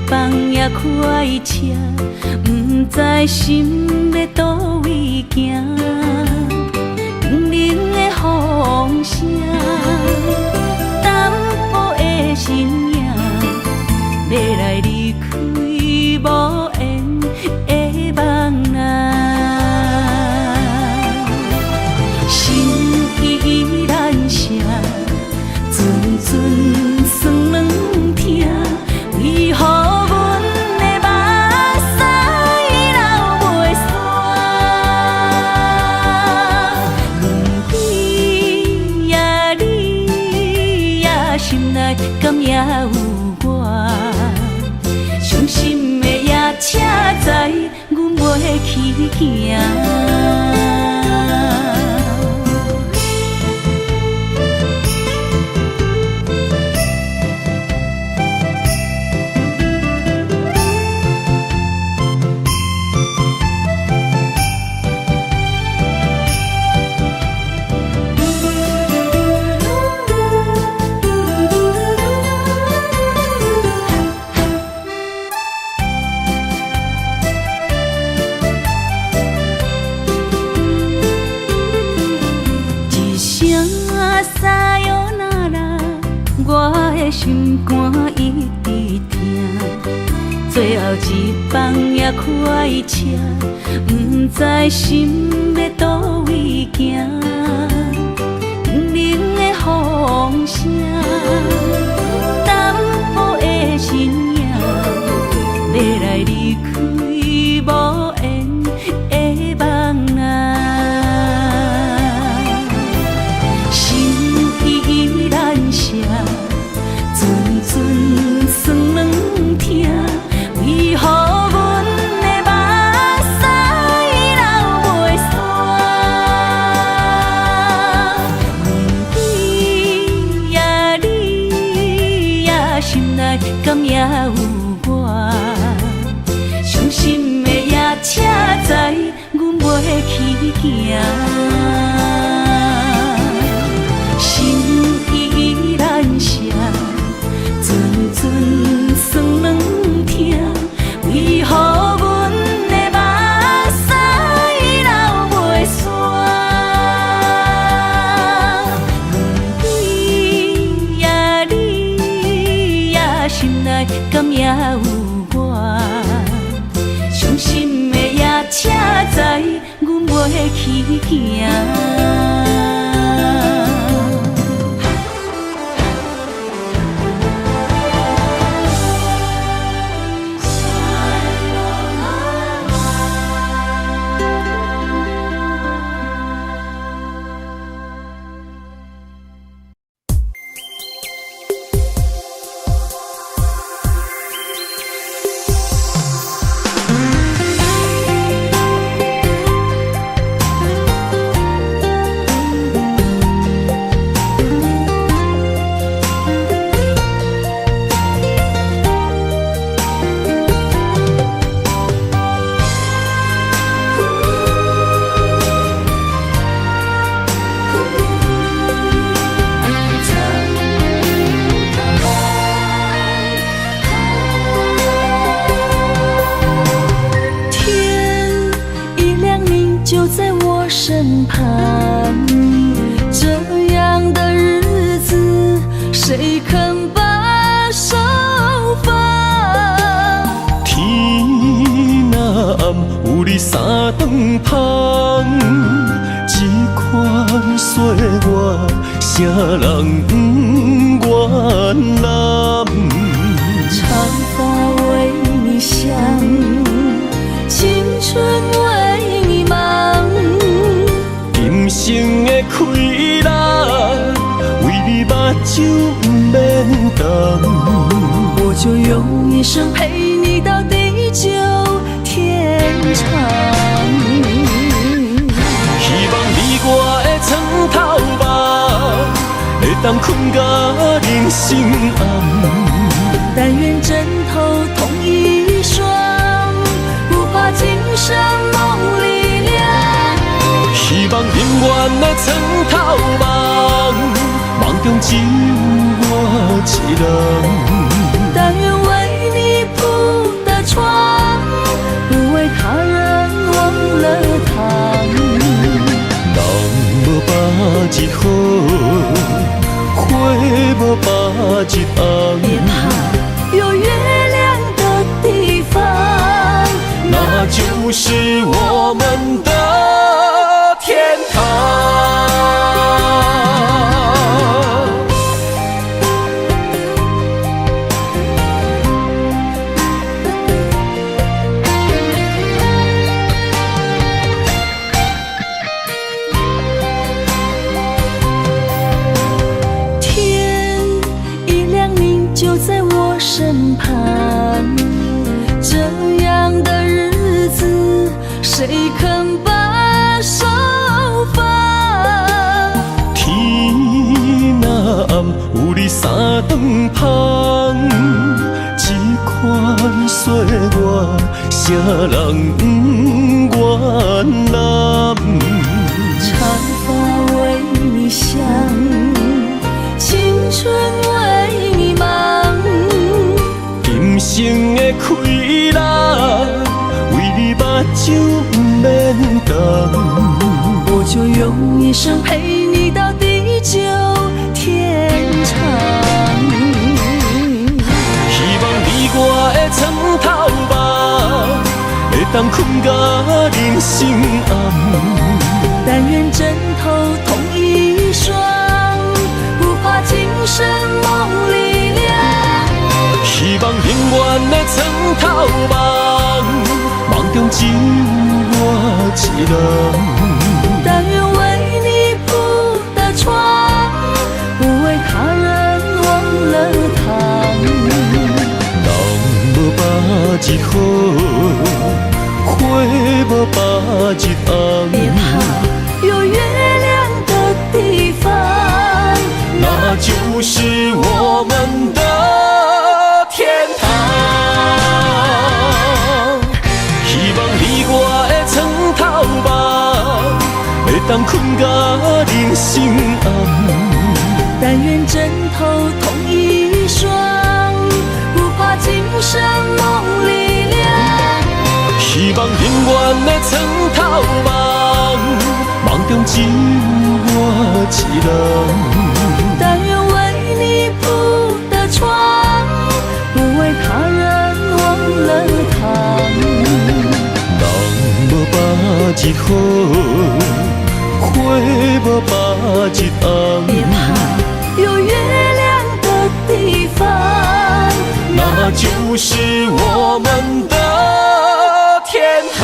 放也开车，不知心要倒位行。冷冷的风声，淡薄的身影，要来离开无缘的梦啊。心依然舍，阵阵酸软痛，为何阮的目屎流袂煞？轮回呀，你呀，心内敢也有我？伤心的夜车载，阮袂去行。心肝一直疼，最后一放也开车，不知心要倒位行。冷冷的风声，淡薄的身影，要来离开无缘的梦啊。心依然舍。阵酸软痛，为何阮的目屎流袂煞？轮回呀，你呀，心内敢也有我？伤心的夜车载，阮袂去行。心依然舍。阵阵酸软痛，为何阮的目屎流袂煞？轮回呀，你呀，心内敢也有我？伤心的夜车载，阮袂去行。身旁，这样的日子谁肯把手放？天若暗，有你三顿香，这款岁月，啥人不愿揽？长发为你香，青春为你忙。人生的开朗，为你目睭不免动。我就用一生陪你到地久天长。希望你我的床头梦，会当困到人生暗。但愿枕头同一双，不怕今生梦里凉。希望永远的床头梦，梦中只有我一人。但愿为你谱就是我们的天堂。天一亮，你就在我身旁，这样的日子谁肯把手放？天若暗，有你三顿芳，这款岁月，谁人不愿揽？长发为你香，青春为你忙，今生的快乐，为你目睭不免干。我就用一生陪你到地久天长。希望你我的床头梦，会当困甲人生暗。但愿枕头同一双，不怕今生梦里凉。希望永远的床头梦，梦中只有我一人。但愿为你铺的床，不为他人忘了躺。人无百日好，花无百日红。别怕有月亮的地方，那就是我们的天堂。希望你我的床头梦，会当困甲人生暗。但愿枕头同一双，不怕今生梦里凉。希望永远的床头梦，梦中只有我一人。但愿为你铺的床，不为他人忘了躺。人无百日好，花无百日红。别怕有月亮的地方，那就是我们的天堂。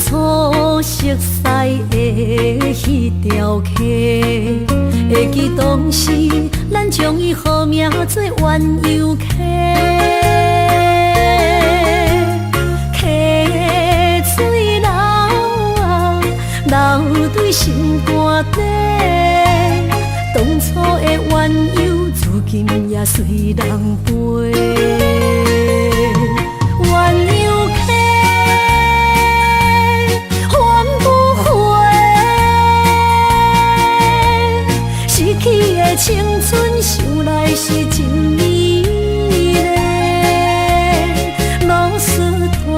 初熟悉的迄条溪，会记当时咱将伊号名做鸳鸯溪。溪水流啊，流对心肝底。当初的鸳鸯，如今也随人飞。鸳鸯溪。青春想来是真美丽，老师徒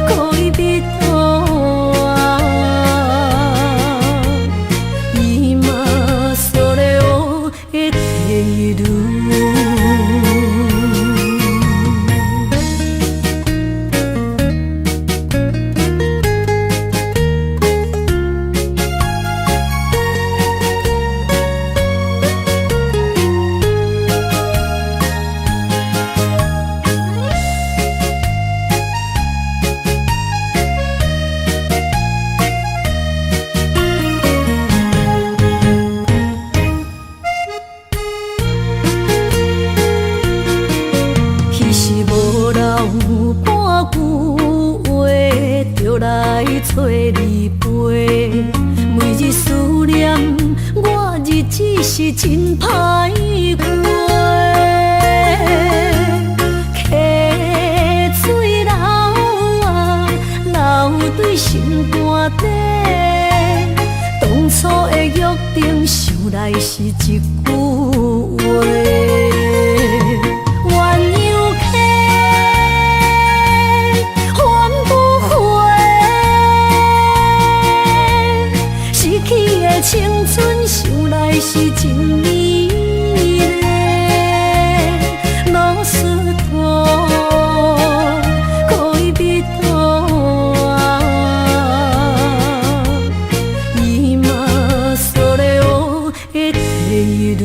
可以比途啊，伊嘛所了的地路。做离别，每日思念，我日子是真歹过。溪水流啊，流对心肝底。当初的约定，想来是一句话。青春想来是真美丽，老师徒可以比多啊，伊嘛所了的地路。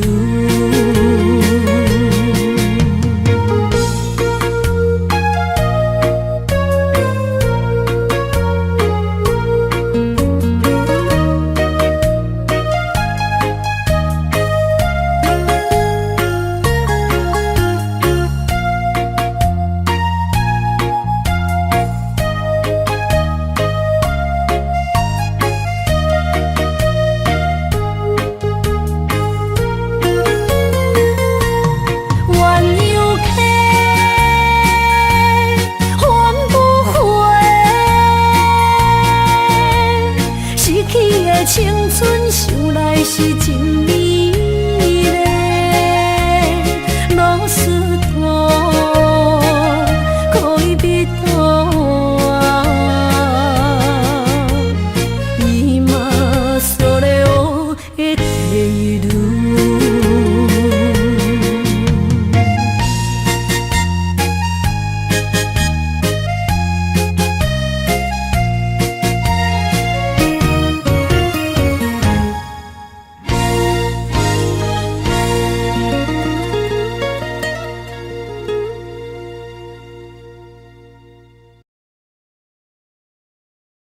青春想来是真美。